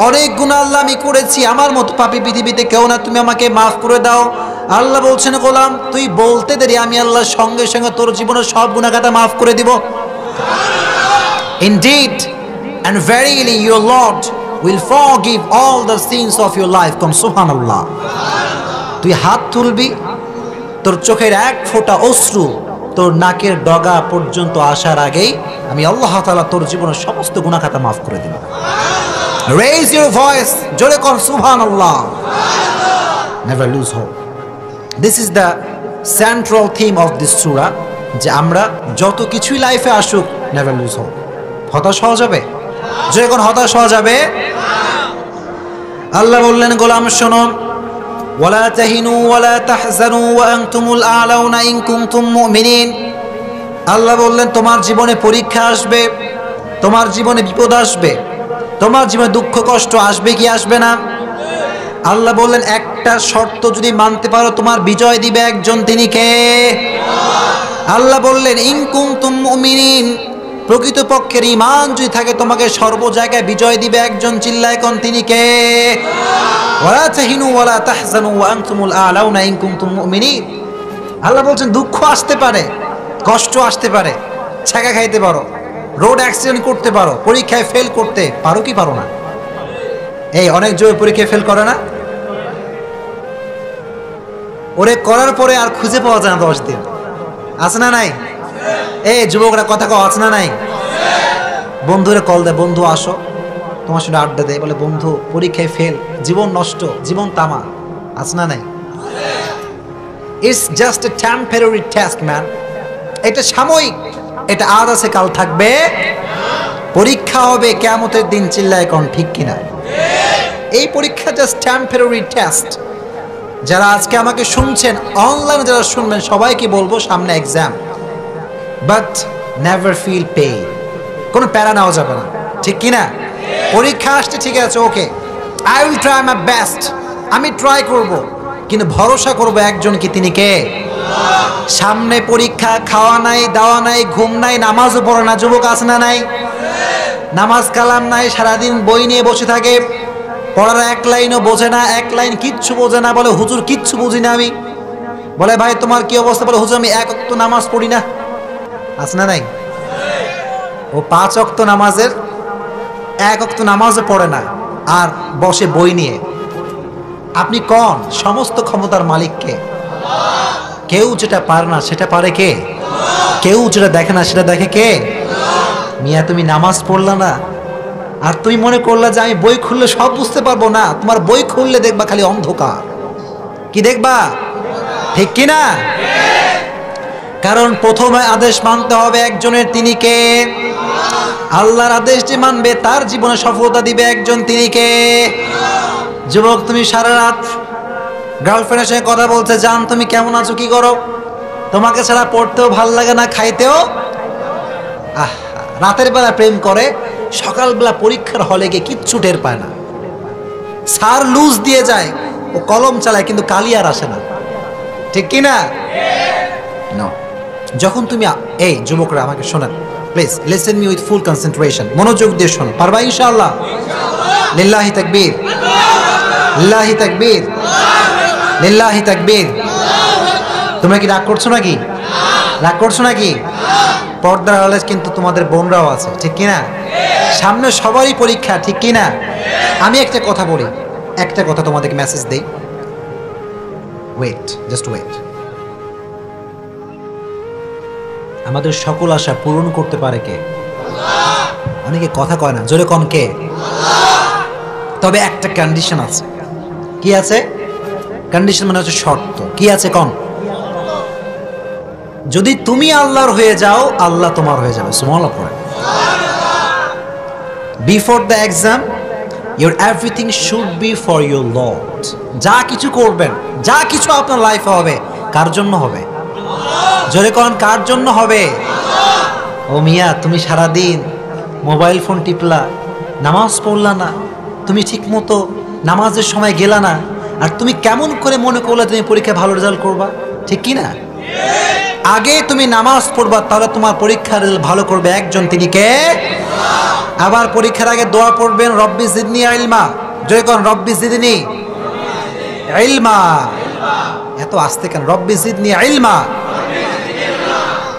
অনেক গুনাহ আল্লাহ আমি করেছি, আমার মতো পাপী পৃথিবীতে কেউ না, তুমি আমাকে মাফ করে দাও। আল্লাহ বলছেন গোলাম তুই বলতে দেরি, আমি আল্লাহ সঙ্গে সঙ্গে তোর জীবনের সব গুনাহ খাতা মাফ করে দিব। Indeed and verily your Lord will forgive all the sins of your life. Come subhanallah. তুই হাত তুলবি, তোর চোখের এক ফোঁটা অশ্রু তোর নাকের ডগা পর্যন্ত আসার আগেই আমি আল্লাহ তাআলা তোর জীবনের সমস্ত গুনাহ খাতা মাফ করে দেব। Raise your voice, জোরে কর সুবহানাল্লাহ। Never lose hope. This is the central theme of this surah, যে আমরা যত কিছুই লাইফে আসুক never lose hope. হতাশ হওয়া যাবে? যখন হতাশ হওয়া যাবে, আল্লাহ বললেন গোলাম শোনো, ওয়ালা তাহিনু ওয়ালা তাহজানু ওয়া আনতুমুল আ'লাউনা ইন কুনতুম মুমিনিন। আল্লাহ বললেন তোমার জীবনে পরীক্ষা আসবে, তোমার জীবনে বিপদ আসবে, তোমার জীবনে দুঃখ কষ্ট আসবে কি আসবে না? আল্লাহ বললেন একটা শর্ত যদি মানতে পারো তোমার বিজয় দিবে একজন, তিনি কে? আল্লাহ বললেন ইন কুনতুম মুমিনিন, প্রকৃতপক্ষের ঈমান যদি থাকে তোমাকে সর্ব জায়গায় বিজয় দিবে একজন, চিল্লায় কোন, তিনি কে? ওয়ালা তাহিনু ওয়ালা তাহজানু ওয়া আনতুমুল আ'লাউনা ইন কুনতুম মুমিনিন। আল্লাহ বলছেন দুঃখ আসতে পারে, কষ্ট আসতে পারে, ছ্যাঁকা খাইতে পারো, রোড অ্যাক্সিডেন্ট করতে পারো, পরীক্ষায় ফেল করতে পারো কি পারো না? এই অনেক যুবক পরীক্ষায় ফেল করে না? ওরে করার পরে আর খুঁজে পাওয়া যায় না 10 দিন। আছে না নাই? এই যুবকরা কথা কও, আছে না নাই? বন্ধুরে কল দেয়, বন্ধু আসো, তোমার সাথে আড্ডা দেয়, বলে বন্ধু পরীক্ষায় ফেল, জীবন নষ্ট, জীবন তামা। আছে না নাই? It's just a temporary test man. এটা সাময়িক, এটা আজ আছে কাল থাকবে। পরীক্ষা হবে কিয়ামতের দিন, চিল্লায় কোন ঠিক কিনা? এই পরীক্ষা জাস্ট টেম্পোরারি টেস্ট। যারা আজকে আমাকে শুনছেন, অনলাইনে যারা শুনবেন, সবাইকে বলবো সামনে exam, but never feel pain. কোনো প্যারা নেওয়া যাবে না, ঠিক কিনা? পরীক্ষা আসছে, ঠিক আছে, okay, I will try my best, আমি ট্রাই করব, কিন্তু ভরসা করবো একজনকে, তিনি কে? সামনে পরীক্ষা, খাওয়া নাই, দাওয়া নাই, ঘুম নাই, নামাজও পড়ে না। যুবক আছে না নাই? নামাজ কালাম নাই, সারাদিন বই নিয়ে বসে থাকে, পড়ার এক লাইনও বোঝে না, এক লাইন কিচ্ছু বোঝে না, বলে হুজুর কিচ্ছু বুঝি না আমি। বলে ভাই তোমার কি অবস্থা? বলে হুজুর আমি 1 ওয়াক্ত নামাজ পড়ি না। আছে না নাই? ও 5 ওয়াক্ত নামাজের 1 ওয়াক্ত নামাজও পড়ে না, আর বসে বই নিয়ে। আপনি কোন? সমস্ত ক্ষমতার মালিককে। কেউ যেটা পারে না সেটা পারে কে? কেউ যেটা দেখে না সেটা দেখে কে? মিয়া তুমি নামাজ পড়লা না, আর তুমি মনে করলা যে আমি বই খুললে সব বুঝতে পারবো না। তোমার বই খুললে দেখবা খালি অন্ধকার। কি দেখবা? ঠিক কিনা? কারণ প্রথমে আদেশ মানতে হবে একজনের, তিনি কে? আল্লাহর আদেশ যে মানবে তার জীবনে সফলতা দিবে একজন, তিনি কে? যুবক তুমি সারা রাত গার্লফ্রেন্ডের সঙ্গে কথা বলছে, জান তুমি কেমন আছো, কি করো? তোমাকে ছাড়া পড়তেও ভাল লাগে না, খাইতেও। রাতের বেলা প্রেম করে, সকালবেলা পরীক্ষার হলে গিয়ে কিচ্ছু টের পায় না। স্যার লুজ দিয়ে যায়, ও কলম চালায়, কিন্তু কালি আর আসে না। ঠিক কিনা? যখন তুমি, এই যুবকরা আমাকে শোনেন please, listen me with full concentration, মনোযোগ দিয়ে শোনো। পারবা ইনশাআল্লাহ? লিল্লাহি তাকবীর, লিল্লাহি তাকবীর, লিল্লাহি তাকবীর। তোমরা কি রাগ করছো নাকি? রাগ করছো নাকি? পর্দার আড়ালে কিন্তু তোমাদের বোনরাও আছে, ঠিক কিনা? সামনে সবারই পরীক্ষা, ঠিক কিনা? আমি একটা কথা বলি, একটা কথা তোমাদেরকে মেসেজ দেই, ওয়েট, জাস্ট ওয়েট। আমাদের সকল আশা পূরণ করতে পারে কে? অনেকে কথা কয় না, জোরে কোন কে? তবে একটা কন্ডিশন আছে। কি আছে? কন্ডিশন মানে হচ্ছে শর্ত। কি আছে কোন? যদি তুমি আল্লাহর হয়ে যাও, আল্লাহ তোমার হয়ে যাবে। সুবহানাল্লাহ পড়ে। Before the exam your everything should be for your Lord. যা কিছু করবেন, যা কিছু আপনার লাইফে হবে, কার জন্য হবে? জোরে কোন, কার জন্য হবে? ও মিয়া তুমি সারাদিন মোবাইল ফোন টিপলা, নামাজ পড়লা না, তুমি ঠিক মতো নামাজের সময় গেলা না, আর তুমি কেমন করে মনে করলে তুমি পরীক্ষায় ভালো রেজাল্ট করবা? ঠিক কি না? আগে তুমি নামাজ পড়বা, তাহলে তোমার পরীক্ষার রেজাল্ট ভালো করবে একজন, তিনি কে? আবার পরীক্ষার আগে দোয়া পড়বেন, রব্বি জিদনি ইলমা। জয় কোন, রব্বি জিদনি ইলমা। এত আস্তে কেন? রব্বি জিদনি ইলমা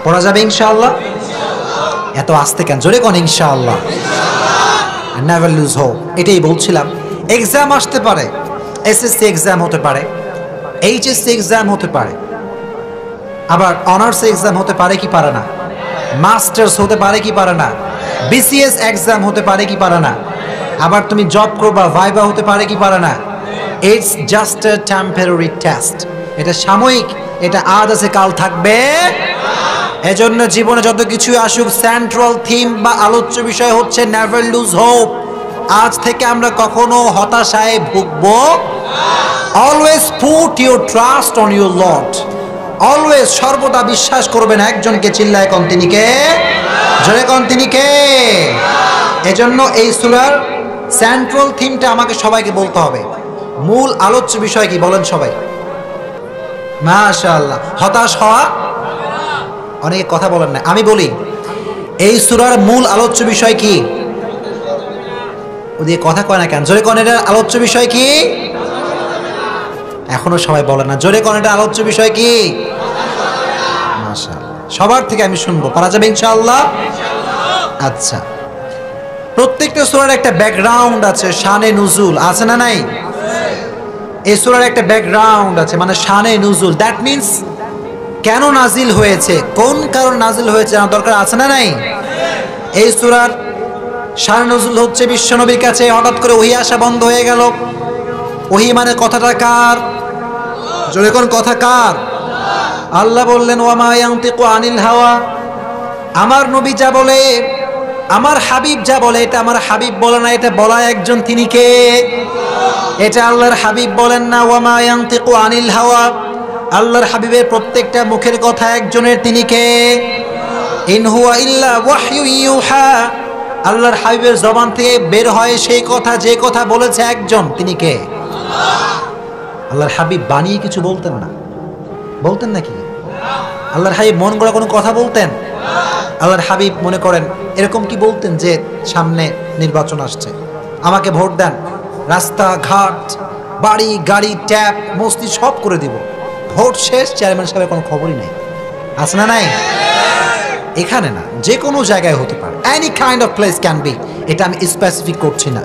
পড়া যাবে ইনশাআল্লাহ? এত আস্তে কেন? জোরে কোন ইনশাআল্লাহ। Never lose hope. এটাই বলছিলাম, এক্সাম আসতে পারে, এসএসসি এক্সাম হতে পারে, এইচএসসি এক্সাম হতে পারে, আবার অনার্স এক্সাম হতে পারে কি পারে না, মাস্টার্স হতে পারে কি পারে না, বিসিএস এক্সাম হতে পারে কি পারে না, আবার তুমি জব করবা, ভাইবা হতে পারে কি পারে না। It's just a temporary test. এটা সাময়িক, এটা আজ আছে কাল থাকবে। এজন্য জীবনে যত কিছু আসুক, সেন্ট্রাল থিম বা আলোচ্য বিষয় হচ্ছে নেভার লুজ হোপ। আজ থেকে আমরা কখনো হতাশায় ভুগবো। Always put your trust on your lord. Always, সর্বদা বিশ্বাস করবেন একজনকে। চিল্লায় কোন, তিনি কে? জোরে কোন, তিনি কে? এজন্য এই সূরার সেন্ট্রাল থিমটা আমাকে সবাইকে বলতে হবে। মূল আলোচ্য বিষয় কি বলেন সবাই? মাশাআল্লাহ। হতাশ হওয়া, অনেকে কথা বলেন না, আমি বলি এই সূরার মূল আলোচ্য বিষয় কি? ওদিকে কথা কয় না কেন? জোরে কোন, এটার আলোচ্য বিষয় কি? এখনো সবাই বলে না। জোরে কোন, এটার আলোচ্য বিষয় কি? মাশাআল্লাহ, সবার থেকে আমি শুনবো। পারা যাবে ইনশাআল্লাহ? আচ্ছা, প্রত্যেকটা সূরার একটা ব্যাকগ্রাউন্ড আছে, শানে নুজুল আছে না নাই? এই সূরার একটা ব্যাকগ্রাউন্ড আছে, মানে শানে নুজুল। দ্যাট মিন্স কেন নাজিল হয়েছে, কোন কারণ নাজিল হয়েছে জানা দরকার আছে না নাই? এই সূরার শানে নুজুল হচ্ছে বিশ্বনবীর কাছে হঠাৎ করে ওহী আসা বন্ধ হয়ে গেল। ওহী মানে কথাটা কার? জোরে কোন কথা কার? আল্লাহ বললেন ওয়া মা ইয়ানতিকু আনিল হাওয়া, আমার নবী যা বলে, আমার হাবিব যা বলে, এটা আমার হাবিব বলে না, এটা বলা একজন, তিনি কে? এটা আল্লাহর হাবিব বলেন না। ওয়া মা ইয়ানতিকু আনিল হাওয়া, আল্লাহর হাবিবের প্রত্যেকটা মুখের কথা একজনের, তিনি কে? ইন হুয়া ইল্লা ওয়াহয়ু ইউহা, আল্লাহর হাবিবের জবান থেকে বের হয় সেই কথা, যে কথা বলেছে একজন, তিনি কে? আল্লাহর হাবিব বানিয়ে কিছু বলতেন না, বলতেন নাকি? আল্লাহর হাবিব মন গড়া কোনো কথা বলতেন? আল্লাহর হাবিব মনে করেন এরকম কি বলতেন যে সামনে নির্বাচন আসছে, আমাকে ভোট দেন, রাস্তা ঘাট বাড়ি গাড়ি ট্যাপ মসজিদ সব করে দিব, ভোট শেষ, চেয়ারম্যান সাহেবের কোনো খবরই নাই? আছে না নাই? এখানে না, যে কোনো জায়গায় হতে পারে, any kind of place can be, এটা আমি স্পেসিফিক করছি না।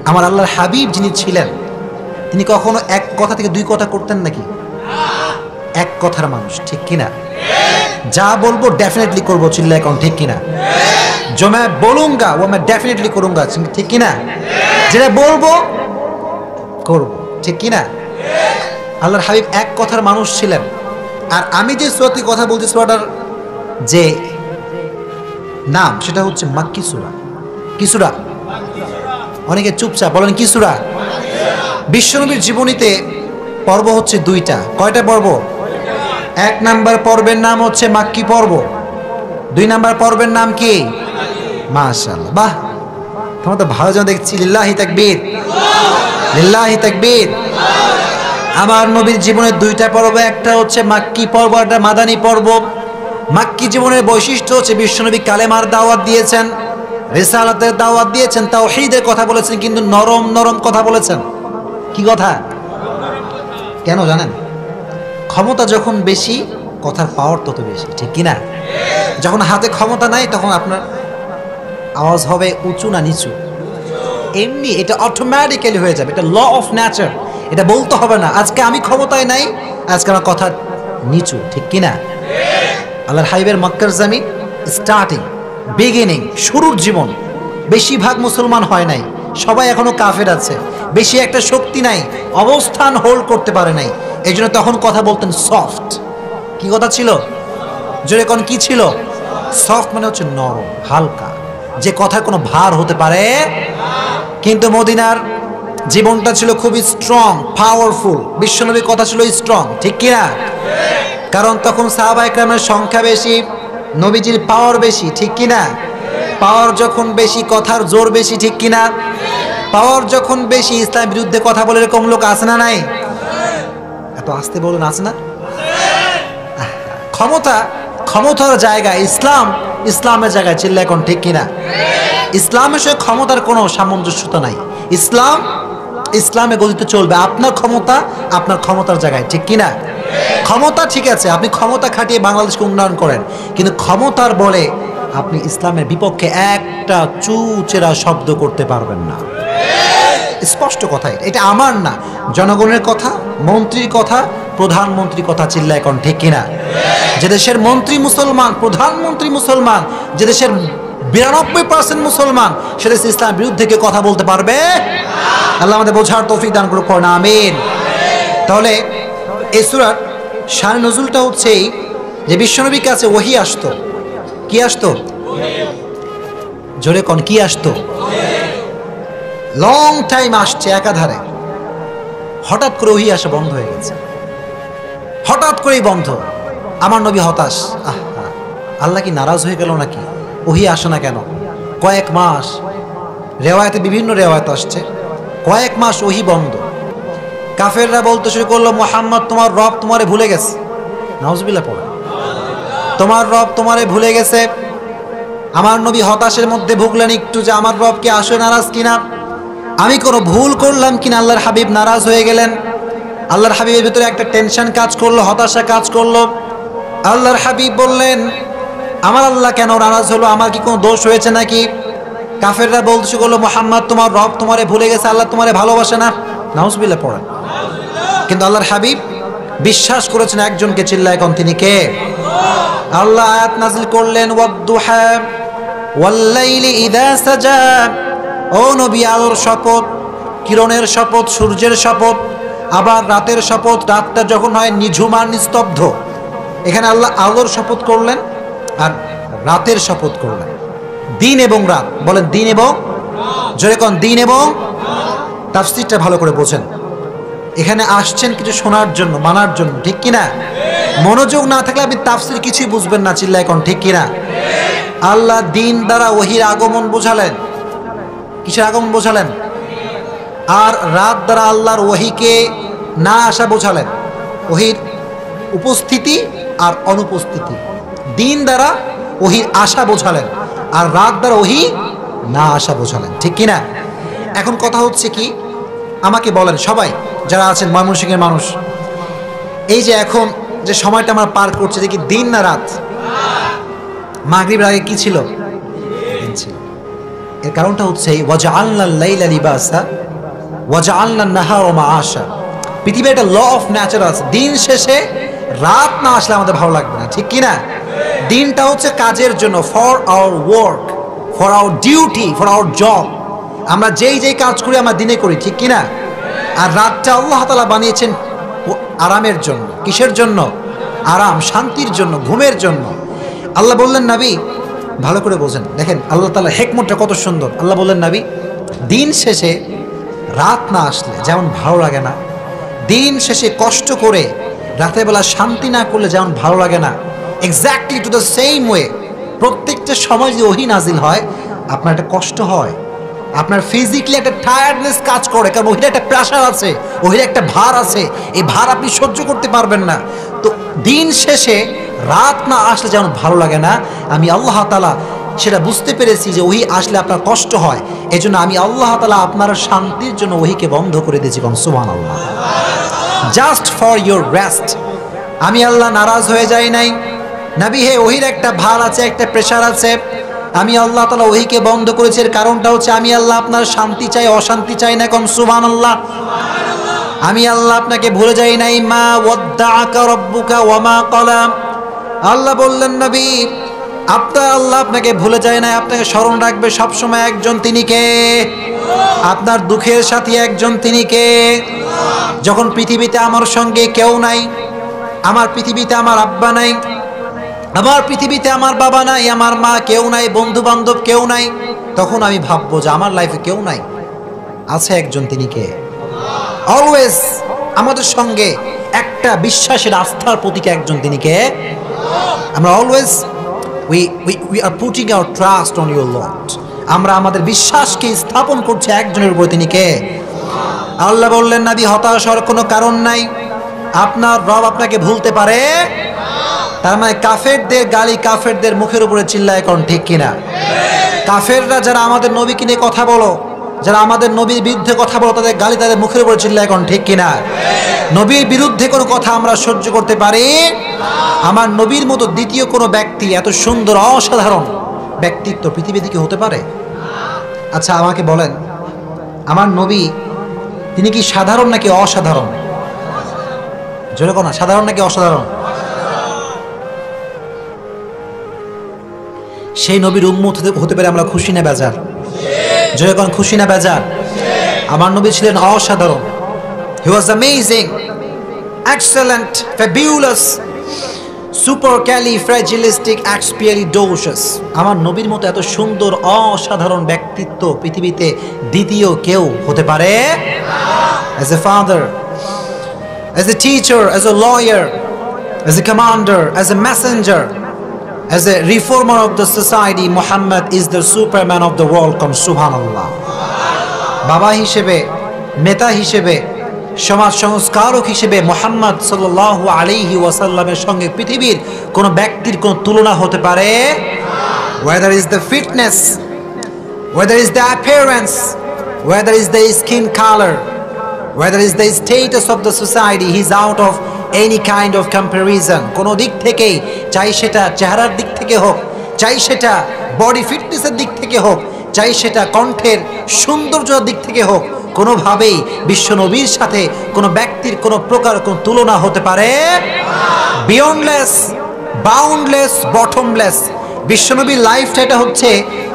আমার আল্লাহর হাবিব যিনি ছিলেন, তিনি কখনো এক কথা থেকে দুই কথা করতেন নাকি? এক কথার মানুষ, ঠিক কিনা? যা বলবো ডেফিনেটলি করবো, চিল্লায় এখন ঠিক কিনা? जो मैं बोलूंगा वो मैं डेफिनेटली करूंगा, ঠিক কিনা? যেটা বলবো করব, ঠিক কিনা? আল্লাহর হাবিব এক কথার মানুষ ছিলেন। আর আমি যে সূরাটি কথা বলছি, সূরাটার যে নাম সেটা হচ্ছে মাক্কি সূরা। কি সূরা? অনেকে চুপচাপ বলেন কি সূরা? বিশ্বনবীর জীবনীতে পর্ব হচ্ছে দুইটা। কয়টা পর্ব? এক নাম্বার পর্বের নাম হচ্ছে মাক্কি পর্ব, দুই নাম্বার পর্বের নাম কি? মাশাআল্লাহ, বাহ, তোমরা তো ভালো জন দেখছি। লিল্লাহি তাকবীর, লিল্লাহি তাকবীর। আমার নবীর জীবনের দুইটা পর্ব, একটা হচ্ছে মাক্কি পর্ব, একটা মাদানী পর্ব। মাক্কি জীবনের বৈশিষ্ট্য হচ্ছে বিশ্বনবী কালেমার দাওয়াত দিয়েছেন, রিসালাতের দাওয়াত দিয়েছেন, তাওহীদের কথা বলেছেন, কিন্তু নরম নরম কথা বলেছেন। কি কথা? কেন জানেন? ক্ষমতা যখন বেশি, কথার পাওয়ার তত বেশি, ঠিক কিনা? যখন হাতে ক্ষমতা নাই, তখন আপনার আওয়াজ হবে উঁচু না নিচু, এমনি এটা অটোমেটিক্যালি হয়ে যাবে, এটা ল অফ নেচার, এটা বলতে হবে না। আজকে আমি ক্ষমতায় নাই, আজকে আমার কথা নিচু, ঠিক কিনা? আল্লাহর হাবিবের মক্কার জমিন স্টার্টিং, বিগিনিং, শুরুর জীবন, বেশিরভাগ মুসলমান হয় নাই, সবাই এখনো কাফের আছে, বেশি একটা শক্তি নাই, অবস্থান হোল্ড করতে পারে নাই। এই জন্য তখন কথা বলতেন সফট। কি কথা ছিল? জোরে কোন কি ছিল? সফট মানে হচ্ছে নরম, হালকা, যে কথার কোনো ভার হতে পারে। কিন্তু মদিনার জীবনটা ছিল খুবই স্ট্রং, পাওয়ারফুল। বিশ্বনবীর কথা ছিল স্ট্রং, ঠিক কিনা? কারণ তখন সাহাবা ইকরামের সংখ্যা বেশি, নবীজির পাওয়ার বেশি, ঠিক কিনা? পাওয়ার যখন বেশি, কথার জোর বেশি, ঠিক কিনা? পাওয়ার যখন বেশি, ইসলামের বিরুদ্ধে কথা বলে এরকম লোক আছে না নাই? এত আসতে বলুন, আছে না? ক্ষমতা, ক্ষমতার জায়গায় ইসলাম, ইসলামের জায়গায়, চিল্লা এখন ঠিক কিনা? ইসলামের সঙ্গে ক্ষমতার কোনো সামঞ্জস্যতা নাই। ইসলাম, ইসলামে গতিতে চলবে। আপনার ক্ষমতা আপনার ক্ষমতার জায়গায়, ঠিক কিনা? ক্ষমতা ঠিক আছে, আপনি ক্ষমতা খাটিয়ে বাংলাদেশকে উন্নয়ন করেন, কিন্তু ক্ষমতার বলে আপনি ইসলামের বিপক্ষে একটা চুচেরা শব্দ করতে পারবেন না। স্পষ্ট কথাই, এটা আমার না, জনগণের কথা, মন্ত্রীর কথা, প্রধানমন্ত্রীর কথা, চিল্লা এখন ঠিক কিনা? যে দেশের মন্ত্রী মুসলমান, প্রধানমন্ত্রী মুসলমান, যে দেশের 92% মুসলমান, সে দেশে ইসলামের বিরুদ্ধে কেউ কথা বলতে পারবে? আল্লাহ আমাদের বোঝার তৌফিক দান করুন, পড়না আমিন। তাহলে এই সূরার শানে নজুলটা হচ্ছে যে বিশ্বনবীর কাছে ওহী আসতো। কি আসতো? জোরে কোন কি আসতো? লং টাইম আসছে একাধারে, হঠাৎ করে ওহী আসা বন্ধ হয়ে গেছে, হঠাৎ করেই বন্ধ। আমার নবী হতাশ, আল্লাহ কি নারাজ হয়ে গেল নাকি? ওহী আসে না কেন? কয়েক মাস, রেওয়ায়তে বিভিন্ন রেওয়ায়ত আসছে, কয়েক মাস ওহী বন্ধ। কাফেররা বলতে শুরু করলো, মুহাম্মদ তোমার রব তোমারে ভুলে গেছে। নাউজুবিল্লাহ পড়ে, তোমার রব তোমারে ভুলে গেছে। আমার নবী হতাশের মধ্যে ভুগলেন একটু, যে আমার রব কি আসলে নারাজ কিনা, আমি কোনো ভুল করলাম কিনা। আল্লাহর হাবিব নারাজ হয়ে গেলেন। আল্লাহর হাবিবের ভিতরে একটা টেনশন কাজ করলো, হতাশা কাজ করলো। আল্লাহর হাবিব বললেন, আমার আল্লাহ কেন নারাজ হলো? আমার কি কোনো দোষ হয়েছে নাকি? কাফেররা বলতে শুরু করলো, মুহাম্মদ তোমার রব তোমারে ভুলে গেছে, আল্লাহ তোমারে ভালোবাসে না। নাউজুবিল্লাহ পড়েন। কিন্তু আল্লাহর হাবিব বিশ্বাস করেছেন একজনকে, চিল্লায় কোন, তিনি কে? আল্লাহ আয়াত নাযিল করলেন, ওয়াদ-দুহা ওয়াল-লাইলি ইযা সাজা। ও নবী, আলোর শপথ, কিরণের শপথ, সূর্যের শপথ, আবার রাতের শপথ, রাতটা যখন হয় নিঝুম আর নিস্তব্ধ। এখানে আল্লাহ আলোর শপথ করলেন আর রাতের শপথ করলেন। দিন এবং রাত, বলেন দিন এবং, জোরে কোন, দিন এবং। তাফসীরটা ভালো করে বোঝেন। এখানে আসছেন কিছু শোনার জন্য, মানার জন্য, ঠিক কিনা? মনোযোগ না থাকলে আপনি তাফসীর কিছুই বুঝবেন না, চিল্লায় কোন, ঠিক কিনা? আল্লাহ দিন দ্বারা ওহীর আগমন বোঝালেন। কিসের আগমন বোঝালেন? আর রাত দ্বারা আল্লাহর ওহীকে না আসা বোঝালেন। ওহীর উপস্থিতি আর অনুপস্থিতি। দিন দ্বারা ওহীর আসা বোঝালেন, আর রাত দ্বারা ওহী না আসা বোঝালেন, ঠিক কিনা? এখন কথা হচ্ছে কি, আমাকে বলেন সবাই যারা আছেন ময়মনসিংহের মানুষ, এই যে এখন যে সময়টা আমরা পার করছি, দেখি দিন না রাত? মাগরিবের আগে কি ছিল? দিন ছিল। এর কারণটা হচ্ছে ওয়াজআলনাল লাইলা লিবাসা ওয়াজআলনান নাহারা মাআশা। পৃথিবীর একটা ল অফ ন্যাচার আছে, দিন শেষে রাত না আসলে আমাদের ভালো লাগবে না, ঠিক কিনা? দিনটা হচ্ছে কাজের জন্য, for our work, for our duty, for our job. আমরা যেই যেই কাজ করি আমরা দিনে করি, ঠিক কিনা? আর রাতটা আল্লাহ তাআলা বানিয়েছেন আরামের জন্য। কিসের জন্য? আরাম, শান্তির জন্য, ঘুমের জন্য। আল্লাহ বললেন, নবী ভালো করে বোঝেন, দেখেন আল্লাহ তাআলা হিকমতটা কত সুন্দর। আল্লাহ বললেন, নবী দিন শেষে রাত না আসলে যেমন ভালো লাগে না, দিন শেষে কষ্ট করে রাতের বেলা শান্তি না করলে যেমন ভালো লাগে না, exactly to the same way প্রত্যেকটা সময় যদি ওহী নাজিল হয় আপনার একটা কষ্ট হয়, আপনার ফিজিক্যালি একটা টায়ার্ডনেস কাজ করে, কারণ ওহির একটা প্রেশার আছে, ওহির একটা ভার আছে, এই ভার আপনি সহ্য করতে পারবেন না। তো দিন শেষে রাত না আসলে যেমন ভালো লাগে না, আমি আল্লাহ তাআলা সেটা বুঝতে পেরেছি যে ওহি আসলে আপনার কষ্ট হয়, এজন্য আমি আল্লাহ তাআলা আপনার শান্তির জন্য ওহিকে বন্ধ করে দিয়েছি। সুবহানাল্লাহ। Just for your rest. আমি আল্লাহ নারাজ হয়ে যাই নাই। নবী হে, ওহির একটা ভার আছে, একটা প্রেশার আছে, আমি আল্লাহ তাআলা ওহিকে বন্ধ করেছি। এর কারণটা হচ্ছে আমি আল্লাহ আপনার শান্তি চাই, অশান্তি চাই না। কম সুবহানাল্লাহ। আমি আল্লাহ আপনাকে ভুলে যাই নাই। মা ওয়াদ্দাআকা রাব্বুকা ওয়া মা ক্বালা। আল্লাহ বললেন, নবী আপনার আল্লাহ আপনাকে ভুলে যায় না, আপনাকে স্মরণ রাখবে সবসময় একজন, তিনি কে? আপনার দুঃখের সাথী একজন, তিনি কে? যখন পৃথিবীতে আমার সঙ্গে কেউ নাই, আমার পৃথিবীতে আমার আব্বা নাই, আমার পৃথিবীতে আমার বাবা নাই, আমার মা কেউ নাই, বন্ধু বান্ধব কেউ নাই, তখন আমি ভাববো যে আমার লাইফে কেউ নাই, আছে একজন, তিনি কে? অলওয়েজ আমাদের সঙ্গে একটা বিশ্বাসের, আস্থার প্রতীক একজন, তিনি কে? আমরা always we are putting our trust on your Lord. আমরা আমাদের বিশ্বাসকে স্থাপন করছি একজনের উপর, তিনি কে? আল্লাহ বললেন, নবী হতাশ হওয়ার কোনো কারণ নাই, আপনার রব আপনাকে ভুলতে পারে। তার মানে কাফেরদের গালি কাফেরদের মুখের উপরে চিল্লায়, কোন ঠিক কিনা? কাফেররা যারা আমাদের নবীকে নিয়ে কথা বলো, যারা আমাদের নবীর বিরুদ্ধে কথা বলো, তাদের গালি তাদের মুখের উপরে চিল্লায়, কোন ঠিক কিনা? নবীর বিরুদ্ধে কোনো কথা আমরা সহ্য করতে পারি? আমার নবীর মতো দ্বিতীয় কোনো ব্যক্তি এত সুন্দর অসাধারণ ব্যক্তিত্ব পৃথিবীতে কি হতে পারে? আচ্ছা আমাকে বলেন, আমার নবী তিনি কি সাধারণ নাকি অসাধারণ? জোরে কোন, সাধারণ নাকি অসাধারণ? সেই নবীর উম্মত হতে পারে আমরা খুশি না বেজার? জোরে কোন, খুশি না বেজার? আমার নবী ছিলেন অসাধারণ। He was amazing, excellent, fabulous, supercalifragilisticexpialidocious. আমার নবীর মতো এত সুন্দর অসাধারণ ব্যক্তিত্ব পৃথিবীতে দ্বিতীয় কেউ হতে পারে? As a father, as a teacher, as a lawyer, as a commander, as a messenger, as a reformer of the society, Muhammad is the superman of the world. Come subhanallah. বাবা হিসেবে, নেতা হিসেবে, সমাজ সংস্কারক হিসেবে মুহাম্মদ সাল্লাল্লাহু আলাইহি ওয়াসাল্লামের সঙ্গে পৃথিবীর কোন ব্যক্তির কোন তুলনা হতে পারে? Whether is the fitness, whether is the appearance, whether is the skin color, whether is the status of the society, he is out of any kind of comparison. কোনো দিক থেকেই, চাই সেটা চেহারার দিক থেকে হোক, চাই সেটা বডি ফিটনেসের দিক থেকে হোক, চাই সেটা কণ্ঠের সৌন্দর্যের দিক থেকে হোক, কোনোভাবেই বিশ্বনবীর সাথে কোনো ব্যক্তির কোনো প্রকার কোনো তুলনা হতে পারে। Beyondless, boundless, bottomless. বিশ্বনবীর লাইফটা এটা হচ্ছে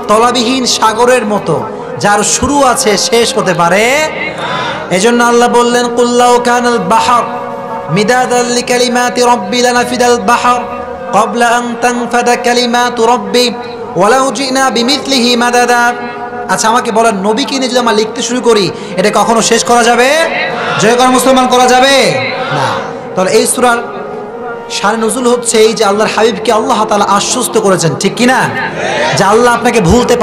তলাবিহীন সাগরের মতো, যার শুরু আছে শেষ হতে পারে। এজন্য আল্লাহ বললেন, কুল্লাউ কানাল বাহর মিদাদাল লিকালিমাতি রাব্বি লানাফিদাল বাহর ক্বাবলা আন তানফাদা কালিমাতু রাব্বি ওয়ালাউ জিনা বিমিথলিহি মাদাদা। আচ্ছা আমাকে বলেন, নবীকে নিয়ে যদি আমরা লিখতে শুরু করি, এটা কখনো শেষ করা যাবে? জয়কর মুসলমান করা যাবে না। তাহলে এই সূরার শানে নুজুল হচ্ছে এই যে আল্লাহর হাবিবকে আল্লাহ তাআলা আশ্বস্ত করেছেন, ঠিক কিনা, যে আল্লাহ আপনাকে ভুলতে পারেন।